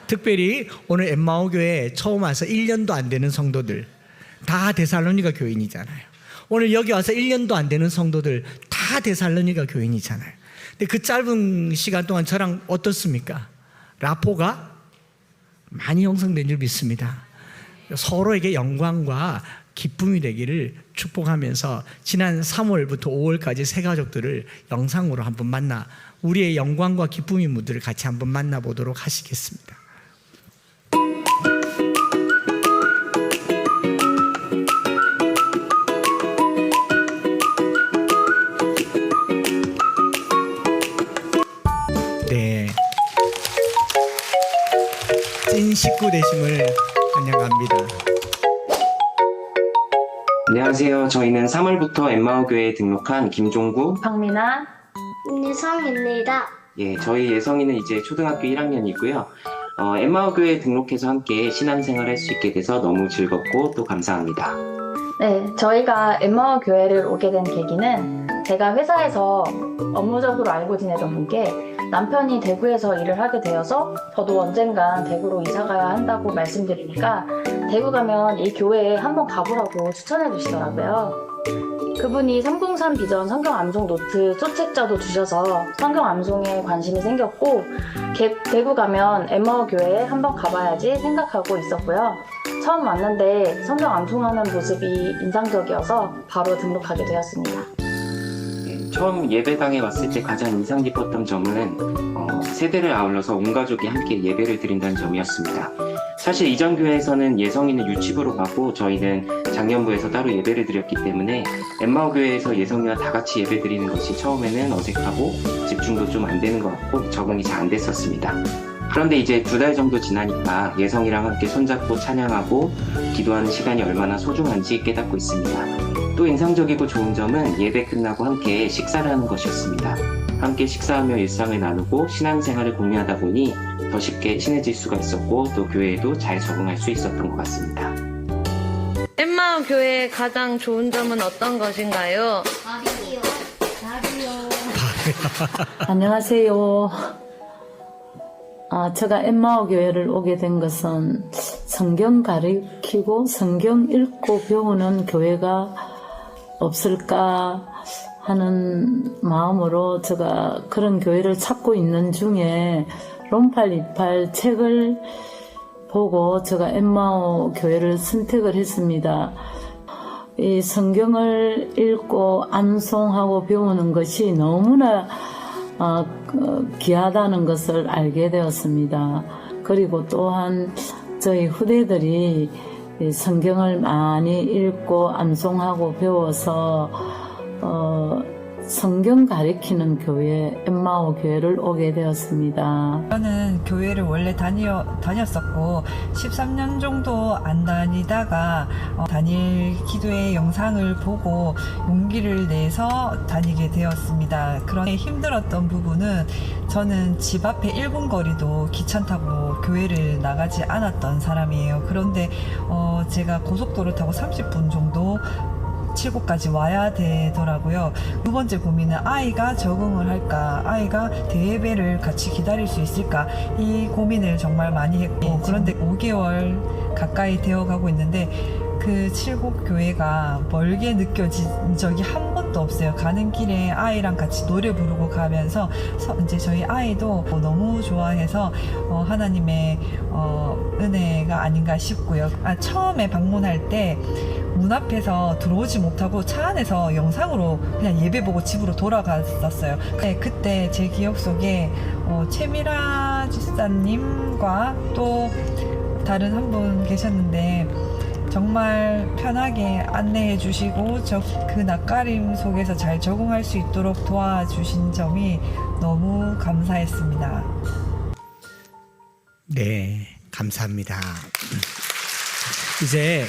특별히 오늘 엠마오 교회에 처음 와서 1년도 안 되는 성도들, 다 데살로니가 교인이잖아요. 오늘 여기 와서 1년도 안 되는 성도들 다 데살로니가 교인이잖아요. 근데 그 짧은 시간 동안 저랑 어떻습니까? 라포가 많이 형성된 줄 믿습니다. 서로에게 영광과 기쁨이 되기를 축복하면서 지난 3월부터 5월까지 새 가족들을 영상으로 한번 만나 우리의 영광과 기쁨의 무드를 같이 한번 만나보도록 하시겠습니다. 네, 찐 식구 되심을 환영합니다. 안녕하세요. 저희는 3월부터 엠마오 교회에 등록한 김종구, 박민아, 윤희성입니다. 예, 저희 예성이는 이제 초등학교 1학년이고요. 엠마오 교회에 등록해서 함께 신앙생활을 할 수 있게 돼서 너무 즐겁고 또 감사합니다. 네, 저희가 엠마오 교회를 오게 된 계기는 제가 회사에서 업무적으로 알고 지내던 분께 남편이 대구에서 일을 하게 되어서 저도 언젠간 대구로 이사 가야 한다고 말씀드리니까 대구 가면 이 교회에 한번 가보라고 추천해 주시더라고요. 그분이 303 비전 성경 암송 노트 소책자도 주셔서 성경 암송에 관심이 생겼고 대구 가면 엠마오 교회에 한번 가봐야지 생각하고 있었고요. 처음 왔는데 성경 암송하는 모습이 인상적이어서 바로 등록하게 되었습니다. 처음 예배당에 왔을 때 가장 인상 깊었던 점은 세대를 아울러서 온 가족이 함께 예배를 드린다는 점이었습니다. 사실 이전 교회에서는 예성이는 유치부로 가고 저희는 장년부에서 따로 예배를 드렸기 때문에 엠마오 교회에서 예성이와 다 같이 예배 드리는 것이 처음에는 어색하고 집중도 좀 안 되는 것 같고 적응이 잘 안 됐었습니다. 그런데 이제 2달 정도 지나니까 예성이랑 함께 손잡고 찬양하고 기도하는 시간이 얼마나 소중한지 깨닫고 있습니다. 또 인상적이고 좋은 점은 예배 끝나고 함께 식사를 하는 것이었습니다. 함께 식사하며 일상을 나누고 신앙생활을 공유하다 보니 더 쉽게 친해질 수가 있었고 또 교회에도 잘 적응할 수 있었던 것 같습니다. 엠마오 교회의 가장 좋은 점은 어떤 것인가요? 안녕하세요. 제가 엠마오 교회를 오게 된 것은 성경 가르치고 성경 읽고 배우는 교회가 없을까 하는 마음으로 제가 그런 교회를 찾고 있는 중에 롬팔 이팔 책을 보고 제가 엠마오 교회를 선택을 했습니다. 이 성경을 읽고 암송하고 배우는 것이 너무나 귀하다는 것을 알게 되었습니다. 그리고 또한 저희 후대들이 성경을 많이 읽고 암송하고 배워서 성경 가리키는 교회 엠마오 교회를 오게 되었습니다. 저는 교회를 원래 다녔었고 13년 정도 안 다니다가 단일 기도의 영상을 보고 용기를 내서 다니게 되었습니다. 그런데 힘들었던 부분은 저는 집 앞에 1분 거리도 기차 타고 교회를 나가지 않았던 사람이에요. 그런데 제가 고속도로 타고 30분 정도 칠곡까지 와야 되더라고요. 두 번째 고민은 아이가 적응을 할까, 아이가 대예배를 같이 기다릴 수 있을까, 이 고민을 정말 많이 했고, 그런데 5개월 가까이 되어 가고 있는데 그 칠곡 교회가 멀게 느껴진 적이 한 번도 없어요. 가는 길에 아이랑 같이 노래 부르고 가면서 이제 저희 아이도 너무 좋아해서 하나님의 은혜가 아닌가 싶고요. 처음에 방문할 때 문 앞에서 들어오지 못하고 차 안에서 영상으로 그냥 예배 보고 집으로 돌아갔었어요. 그때 제 기억 속에 최미라 집사님과 또 다른 한 분 계셨는데 정말 편하게 안내해 주시고 그 낯가림 속에서 잘 적응할 수 있도록 도와주신 점이 너무 감사했습니다. 네, 감사합니다. 이제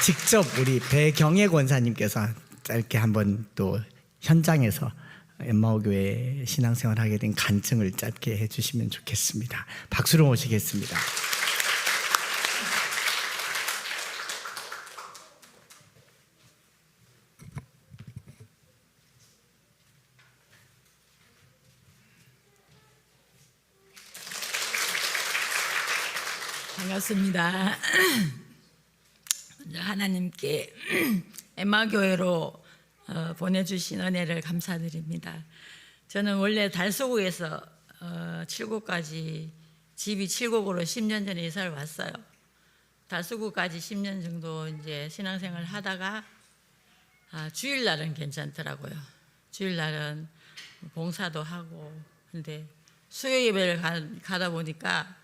직접 우리 배경애 권사님께서 짧게 한번 또 현장에서 엠마오 교회 신앙생활 하게 된 간증을 짧게 해주시면 좋겠습니다. 박수로 모시겠습니다. 반갑습니다. 먼저 하나님께 엠마 교회로 보내주신 은혜를 감사드립니다. 저는 원래 달서구에서 칠곡까지 집이 칠곡으로 10년 전에 이사를 왔어요. 달서구까지 10년 정도 이제 신앙생활을 하다가 주일날은 괜찮더라고요. 주일날은 봉사도 하고 근데 수요 예배를 가다 보니까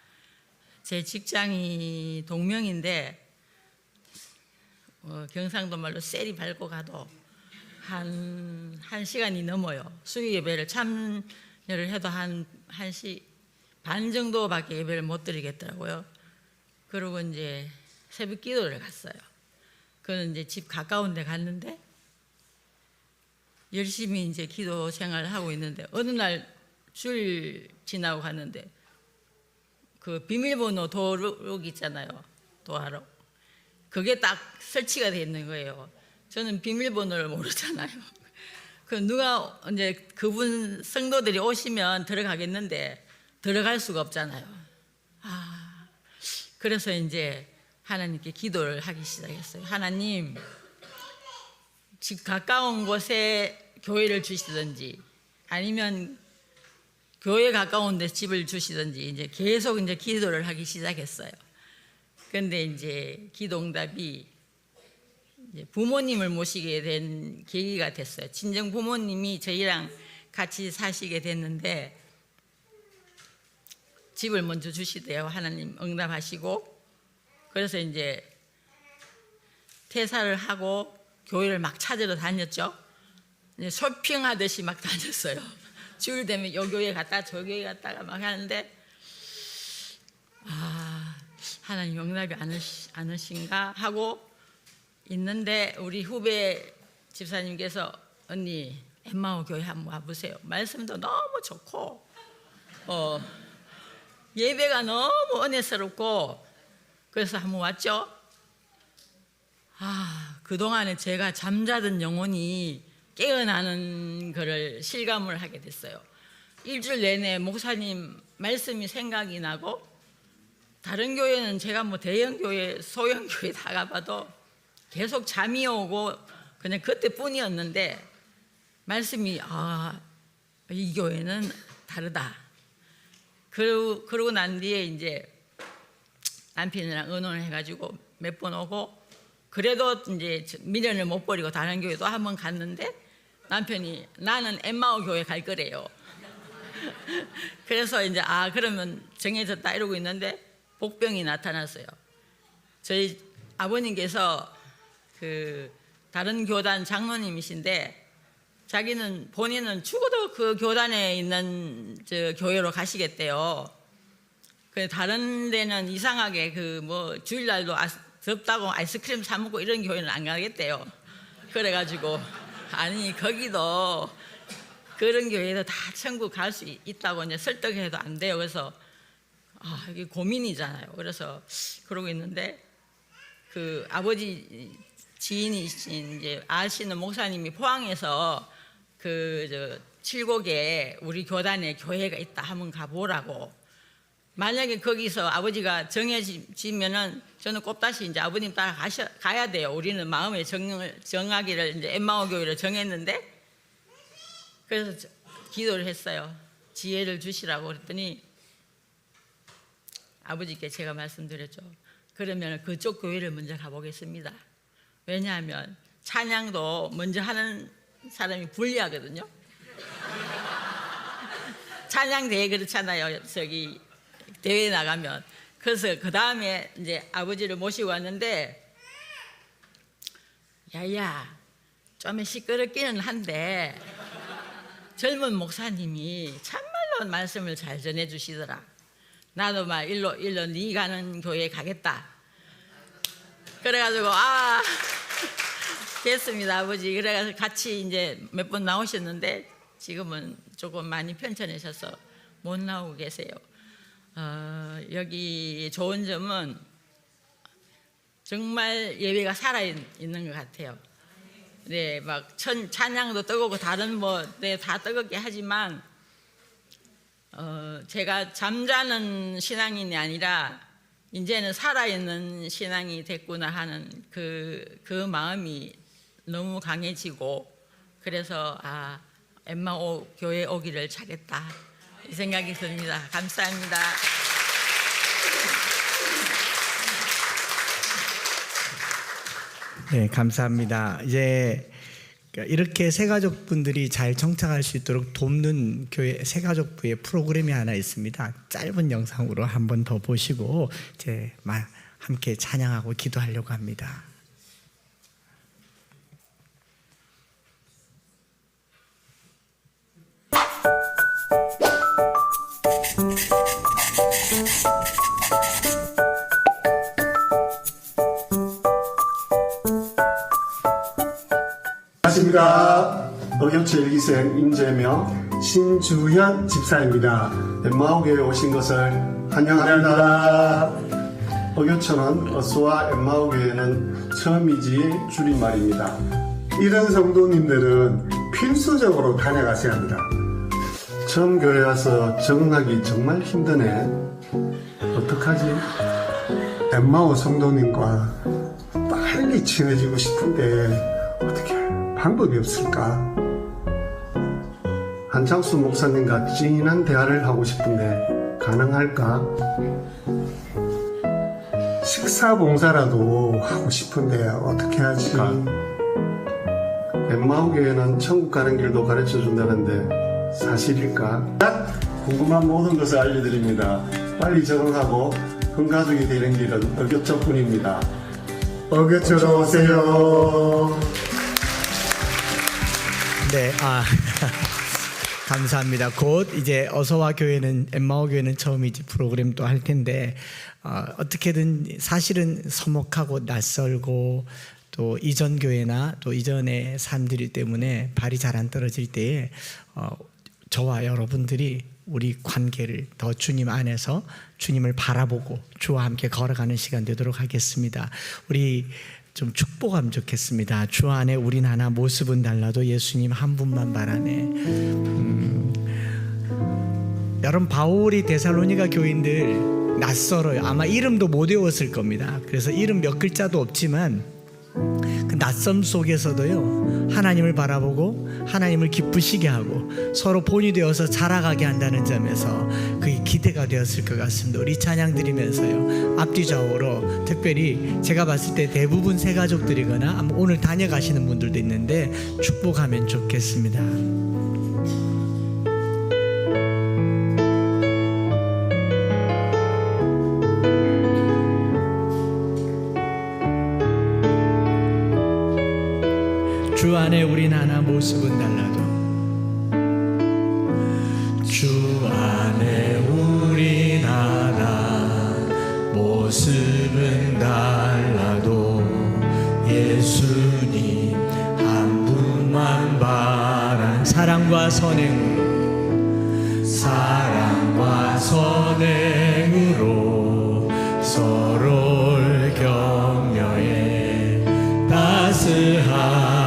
제 직장이 동명인데 경상도 말로 셀이 밟고 가도 한 시간이 넘어요. 수요 예배를 참여를 해도 한 1시 반 정도밖에 예배를 못 드리겠더라고요. 그러고 이제 새벽 기도를 갔어요. 그는 이제 집 가까운 데 갔는데 열심히 이제 기도 생활을 하고 있는데 어느 날 줄 지나고 갔는데 그 비밀번호 도록 있잖아요. 도하록. 그게 딱 설치가 돼 있는 거예요. 저는 비밀번호를 모르잖아요. 그 누가 이제 그분 성도들이 오시면 들어가겠는데 들어갈 수가 없잖아요. 그래서 이제 하나님께 기도를 하기 시작했어요. 하나님, 집 가까운 곳에 교회를 주시든지 아니면 교회 가까운 데 집을 주시든지 이제 계속 이제 기도를 하기 시작했어요. 그런데 이제 기도응답이 이제 부모님을 모시게 된 계기가 됐어요. 친정 부모님이 저희랑 같이 사시게 됐는데 집을 먼저 주시대요. 하나님 응답하시고. 그래서 이제 퇴사를 하고 교회를 막 찾으러 다녔죠. 이제 쇼핑하듯이 막 다녔어요. 주일 되면 요 교회 갔다 저 교회 갔다가 막 하는데 하나님 응답이 않으신가 하고 있는데 우리 후배 집사님께서 언니 엠마오 교회 한번 와보세요. 말씀도 너무 좋고 예배가 너무 은혜스럽고 그래서 한번 왔죠. 그동안에 제가 잠자던 영혼이 깨어나는 것을 실감을 하게 됐어요. 일주일 내내 목사님 말씀이 생각이 나고 다른 교회는 제가 뭐 대형 교회, 소형 교회 다 가봐도 계속 잠이 오고 그냥 그때뿐이었는데 말씀이 이 교회는 다르다. 그러고 난 뒤에 이제 남편이랑 의논을 해가지고 몇 번 오고 그래도 이제 미련을 못 버리고 다른 교회도 한번 갔는데 남편이 나는 엠마오 교회 갈 거래요. 그래서 이제 그러면 정해졌다 이러고 있는데 복병이 나타났어요. 저희 아버님께서 그 다른 교단 장로님이신데 본인은 죽어도 그 교단에 있는 저 교회로 가시겠대요. 그 다른 데는 이상하게 그 뭐 주일날도 덥다고 아이스크림 사 먹고 이런 교회는 안 가겠대요. 그래가지고 아니 거기도 그런 교회도 다 천국 갈 수 있다고 이제 설득해도 안 돼요. 그래서 이게 고민이잖아요. 그래서 그러고 있는데 그 아버지 지인이신 이제 아시는 목사님이 포항에서 그 칠곡에 우리 교단에 교회가 있다 하면 가보라고. 만약에 거기서 아버지가 정해지면은 저는 꼽다시 이제 아버님 따라 가야 돼요. 우리는 마음에 정하기를 이제 엠마오 교회를 정했는데 그래서 기도를 했어요. 지혜를 주시라고 그랬더니 아버지께 제가 말씀드렸죠. 그러면 그쪽 교회를 먼저 가보겠습니다. 왜냐하면 찬양도 먼저 하는 사람이 불리하거든요. 찬양대회 그렇잖아요. 저기 대회 나가면. 그래서 그 다음에 이제 아버지를 모시고 왔는데 야야 좀 시끄럽기는 한데 젊은 목사님이 참말로 말씀을 잘 전해주시더라. 나도 막 일로 네 가는 교회에 가겠다. 그래가지고 됐습니다 아버지. 그래가지고 같이 이제 몇 번 나오셨는데 지금은 조금 많이 편찮으셔서 못 나오고 계세요. 여기 좋은 점은 정말 예배가 살아있는 것 같아요. 네, 막 찬양도 뜨겁고 다른 다 뜨겁게 하지만 제가 잠자는 신앙인이 아니라 이제는 살아있는 신앙이 됐구나 하는 그 마음이 너무 강해지고 그래서 엠마오 교회 오기를 잘했다 이 생각이 듭니다. 감사합니다. 네, 감사합니다. 이제 이렇게 새가족분들이 잘 정착할 수 있도록 돕는 교회 새가족부의 프로그램이 하나 있습니다. 짧은 영상으로 한 번 더 보시고 이제 함께 찬양하고 기도하려고 합니다. 안녕하십니까. 어교체 일기생 임재명 신주현 집사입니다. 엠마오교회에 오신 것을 환영합니다. 어교처는 어소와 엠마오교회는 처음이지 줄임말입니다. 이런 성도님들은 필수적으로 다녀가셔야 합니다. 처음 교회 와서 적응하기 정말 힘드네. 어떡하지? 엠마오 성도님과 빨리 친해지고 싶은데 어떻게 할 방법이 없을까? 한창수 목사님과 진한 대화를 하고 싶은데 가능할까? 식사 봉사라도 하고 싶은데 어떻게 하지? 엠마오 교회는 천국 가는 길도 가르쳐 준다는데 사실일까? 궁금한 모든 것을 알려드립니다. 빨리 적응하고 흥가족이 되는 길은 어교처뿐입니다. 어교처로 오세요. 네, 감사합니다. 곧 이제 어서와 교회는 엠마오 교회는 처음이지 프로그램 또 할 텐데 어떻게든 사실은 서먹하고 낯설고 또 이전 교회나 또 이전의 삶들 때문에 발이 잘 안 떨어질 때에 저와 여러분들이 우리 관계를 더 주님 안에서 주님을 바라보고 주와 함께 걸어가는 시간 되도록 하겠습니다. 우리 좀 축복하면 좋겠습니다. 주 안에 우린 하나 모습은 달라도 예수님 한 분만 바라네. 여러분 바울이 데살로니가 교인들 낯설어요. 아마 이름도 못 외웠을 겁니다. 그래서 이름 몇 글자도 없지만 그 낯섦 속에서도요 하나님을 바라보고 하나님을 기쁘시게 하고 서로 본이 되어서 자라가게 한다는 점에서 그게 기대가 되었을 것 같습니다. 우리 찬양 드리면서요 앞뒤 좌우로 특별히 제가 봤을 때 대부분 새 가족들이거나 아마 오늘 다녀가시는 분들도 있는데 축복하면 좋겠습니다. 주 안에 우린 하나 모습은 달라도 주 안에 우린 하나 모습은 달라도 예수님 한 분만 바란 사랑과 선행으로 서로를 격려해 따스한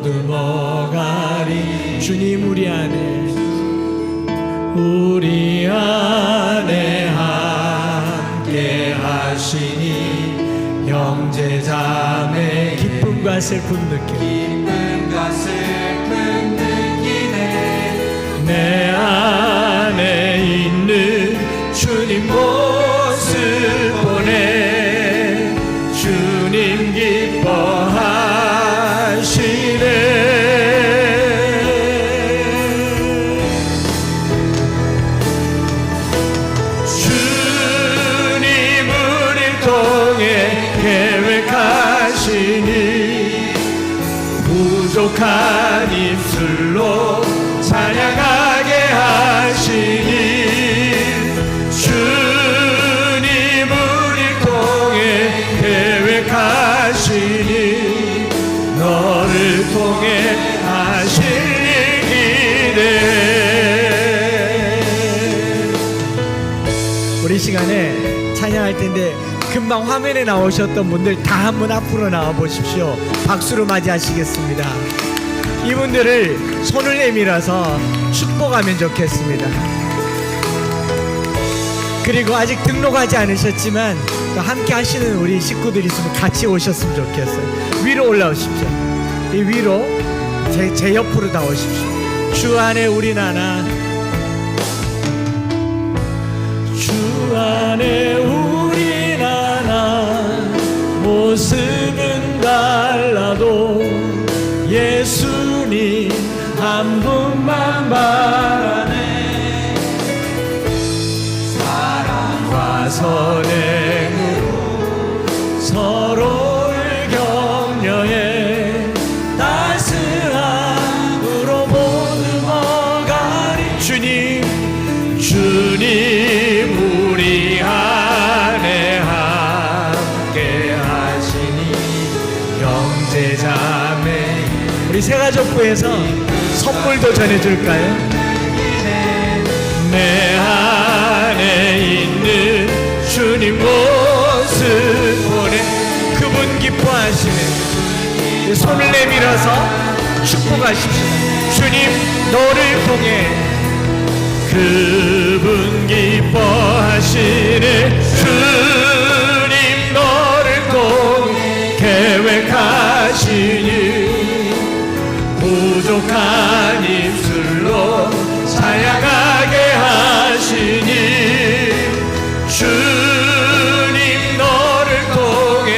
보듬어가리 주님 우리 안에 함께 하시니 형제자매 기쁨과 슬픔 느끼네 내 안에 있는 주님 모습 보내 주님 기뻐하시네 주님 우리를 통해 계획하시니 부족한 입술로 찬양하게 하시니 주님 우리를 통해 계획하시니 너를 통해 하실 기대. 우리 시간에 찬양할 텐데 금방 화면에 나오셨던 분들 다 한번 앞으로 나와 보십시오. 박수로 맞이하시겠습니다. 이분들을 손을 내밀어서 축복하면 좋겠습니다. 그리고 아직 등록하지 않으셨지만 또 함께 하시는 우리 식구들이 있으면 같이 오셨으면 좋겠어요. 위로 올라오십시오. 이 위로 제 옆으로 다 오십시오. 주 안에 우린 하나 주 안에 우린 하나 모습은 달라도 예수님 한 분만 바라네 사랑과 선행으로 서로를 격려해 따스함으로 보듬어가리 주님 우리 안에 함께 하시니 형제자매 우리 새가족부에서 선물도 전해줄까요? 내 안에 있는 주님 모습 보내 그분 기뻐하시네 손을 내밀어서 축복하십시다. 주님 너를 통해 그분 기뻐하시네. 주님 너를 통해 계획하시니 부족한 입술로 찬양하게 하시니 주님 너를 통해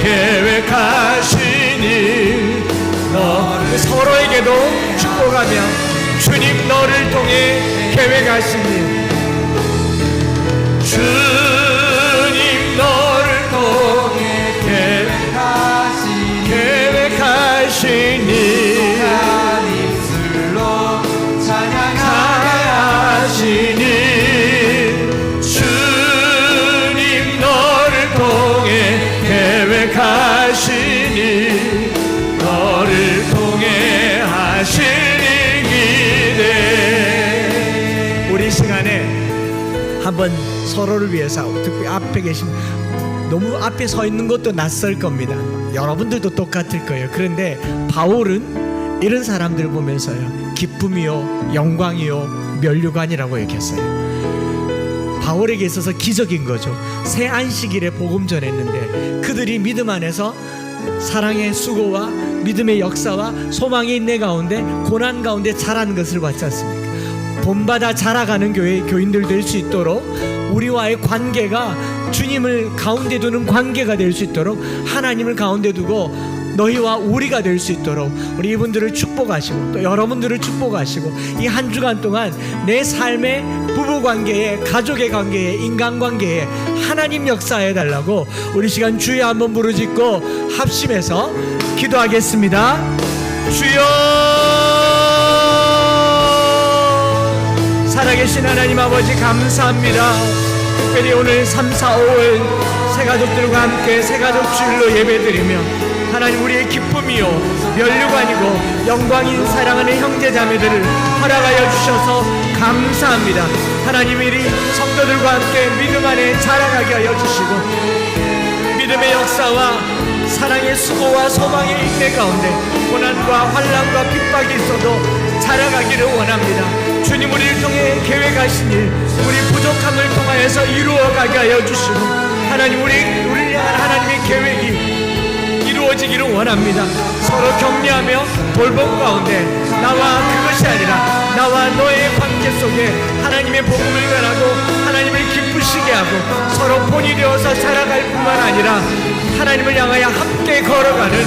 계획하시니 서로에게도 축복하며 주님 너를 통해 계획하시니 주님 너를 통해 계획하시니 입술로 찬양하시니 주님 너를 통해 계획하시니 너를 통해 하시니 기대. 우리 시간에 한번 서로를 위해서 특히 앞에 계신 너무 앞에 서 있는 것도 낯설 겁니다. 여러분들도 똑같을 거예요. 그런데 바울은 이런 사람들 보면서요 기쁨이요 영광이요 면류관이라고 얘기했어요. 바울에게 있어서 기적인 거죠. 새 안식일에 복음 전했는데 그들이 믿음 안에서 사랑의 수고와 믿음의 역사와 소망의 인내 가운데 고난 가운데 자란 것을 봤지 않습니까? 본받아 자라가는 교회 교인들 될 수 있도록 우리와의 관계가 주님을 가운데 두는 관계가 될 수 있도록 하나님을 가운데 두고 너희와 우리가 될 수 있도록 우리 이분들을 축복하시고 또 여러분들을 축복하시고 이 한 주간 동안 내 삶의 부부관계에 가족의 관계에 인간관계에 하나님 역사해 달라고 우리 시간 주여 한번 부르짖고 합심해서 기도하겠습니다. 주여 살아계신 하나님 아버지 감사합니다. 특별히 오늘 3, 4, 5월 새가족들과 함께 새가족 주일로 예배드리며 하나님 우리의 기쁨이요 면류관이고 영광인 사랑하는 형제자매들을 허락하여 주셔서 감사합니다. 하나님 우리 성도들과 함께 믿음 안에 자라가게 하여 주시고 믿음의 역사와 사랑의 수고와 소망의 인내 가운데 고난과 환난과 핍박이 있어도 자라가기를 원합니다. 주님 우리를 통해 계획하신 일 우리 부족함을 통하여서 이루어가게 하여 주시고 하나님 우리를 향한 하나님의 계획이 이루어지기를 원합니다. 서로 격려하며 돌봄 가운데 나와 그것이 아니라 나와 너의 관계 속에 하나님의 복음을 전하고 하나님을 기쁘시게 하고 서로 본이 되어서 자라갈 뿐만 아니라 하나님을 향하여 함께 걸어가는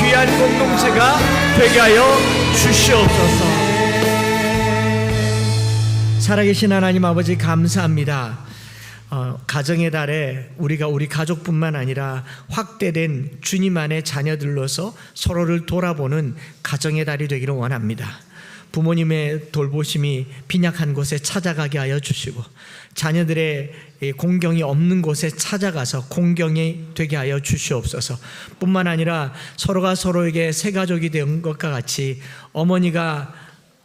귀한 공동체가 되게 하여 주시옵소서. 살아계신 하나님 아버지 감사합니다. 가정의 달에 우리가 우리 가족뿐만 아니라 확대된 주님 안의 자녀들로서 서로를 돌아보는 가정의 달이 되기를 원합니다. 부모님의 돌보심이 빈약한 곳에 찾아가게 하여 주시고 자녀들의 공경이 없는 곳에 찾아가서 공경이 되게 하여 주시옵소서. 뿐만 아니라 서로가 서로에게 새 가족이 된 것과 같이 어머니가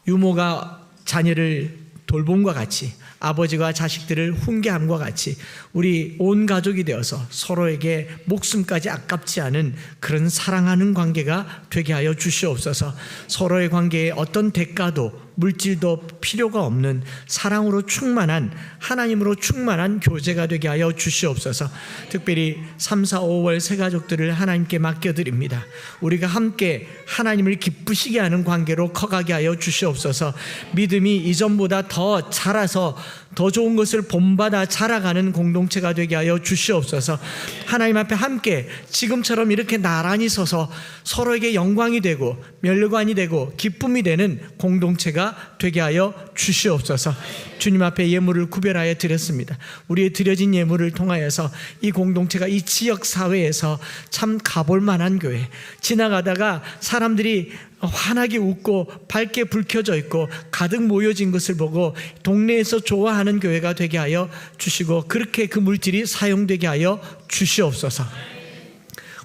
유모가 자녀를 돌봄과 같이 아버지가 자식들을 훈계함과 같이 우리 온 가족이 되어서 서로에게 목숨까지 아깝지 않은 그런 사랑하는 관계가 되게 하여 주시옵소서. 서로의 관계에 어떤 대가도 물질도 필요가 없는 사랑으로 충만한 하나님으로 충만한 교제가 되게 하여 주시옵소서. 특별히 3, 4, 5월 새가족들을 하나님께 맡겨드립니다. 우리가 함께 하나님을 기쁘시게 하는 관계로 커가게 하여 주시옵소서. 믿음이 이전보다 더 자라서 더 좋은 것을 본받아 자라가는 공동체가 되게 하여 주시옵소서. 하나님 앞에 함께 지금처럼 이렇게 나란히 서서 서로에게 영광이 되고 면류관이 되고 기쁨이 되는 공동체가 되게 하여 주시옵소서. 주님 앞에 예물을 구별하여 드렸습니다. 우리의 드려진 예물을 통하여서 이 공동체가 이 지역 사회에서 참 가볼 만한 교회, 지나가다가 사람들이 환하게 웃고 밝게 불 켜져 있고 가득 모여진 것을 보고 동네에서 좋아하는 교회가 되게 하여 주시고 그렇게 그 물질이 사용되게 하여 주시옵소서.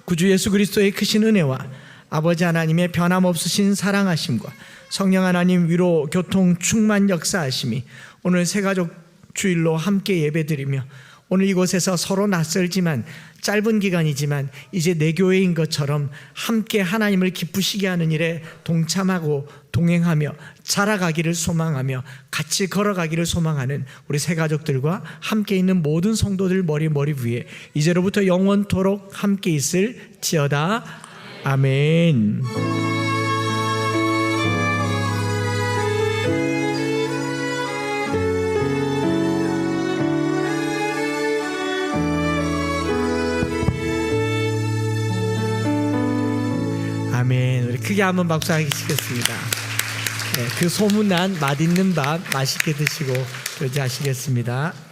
구주 예수 그리스도의 크신 은혜와 아버지 하나님의 변함없으신 사랑하심과 성령 하나님 위로 교통 충만 역사하심이 오늘 새가족 주일로 함께 예배드리며 오늘 이곳에서 서로 낯설지만 짧은 기간이지만 이제 내 교회인 것처럼 함께 하나님을 기쁘시게 하는 일에 동참하고 동행하며 자라가기를 소망하며 같이 걸어가기를 소망하는 우리 새 가족들과 함께 있는 모든 성도들 머리 위에 이제로부터 영원토록 함께 있을지어다. 아멘. 아멘. 우리 크게 한번 박수하시겠습니다. 네, 그 소문난 맛있는 밥 맛있게 드시고 그러지 하시겠습니다.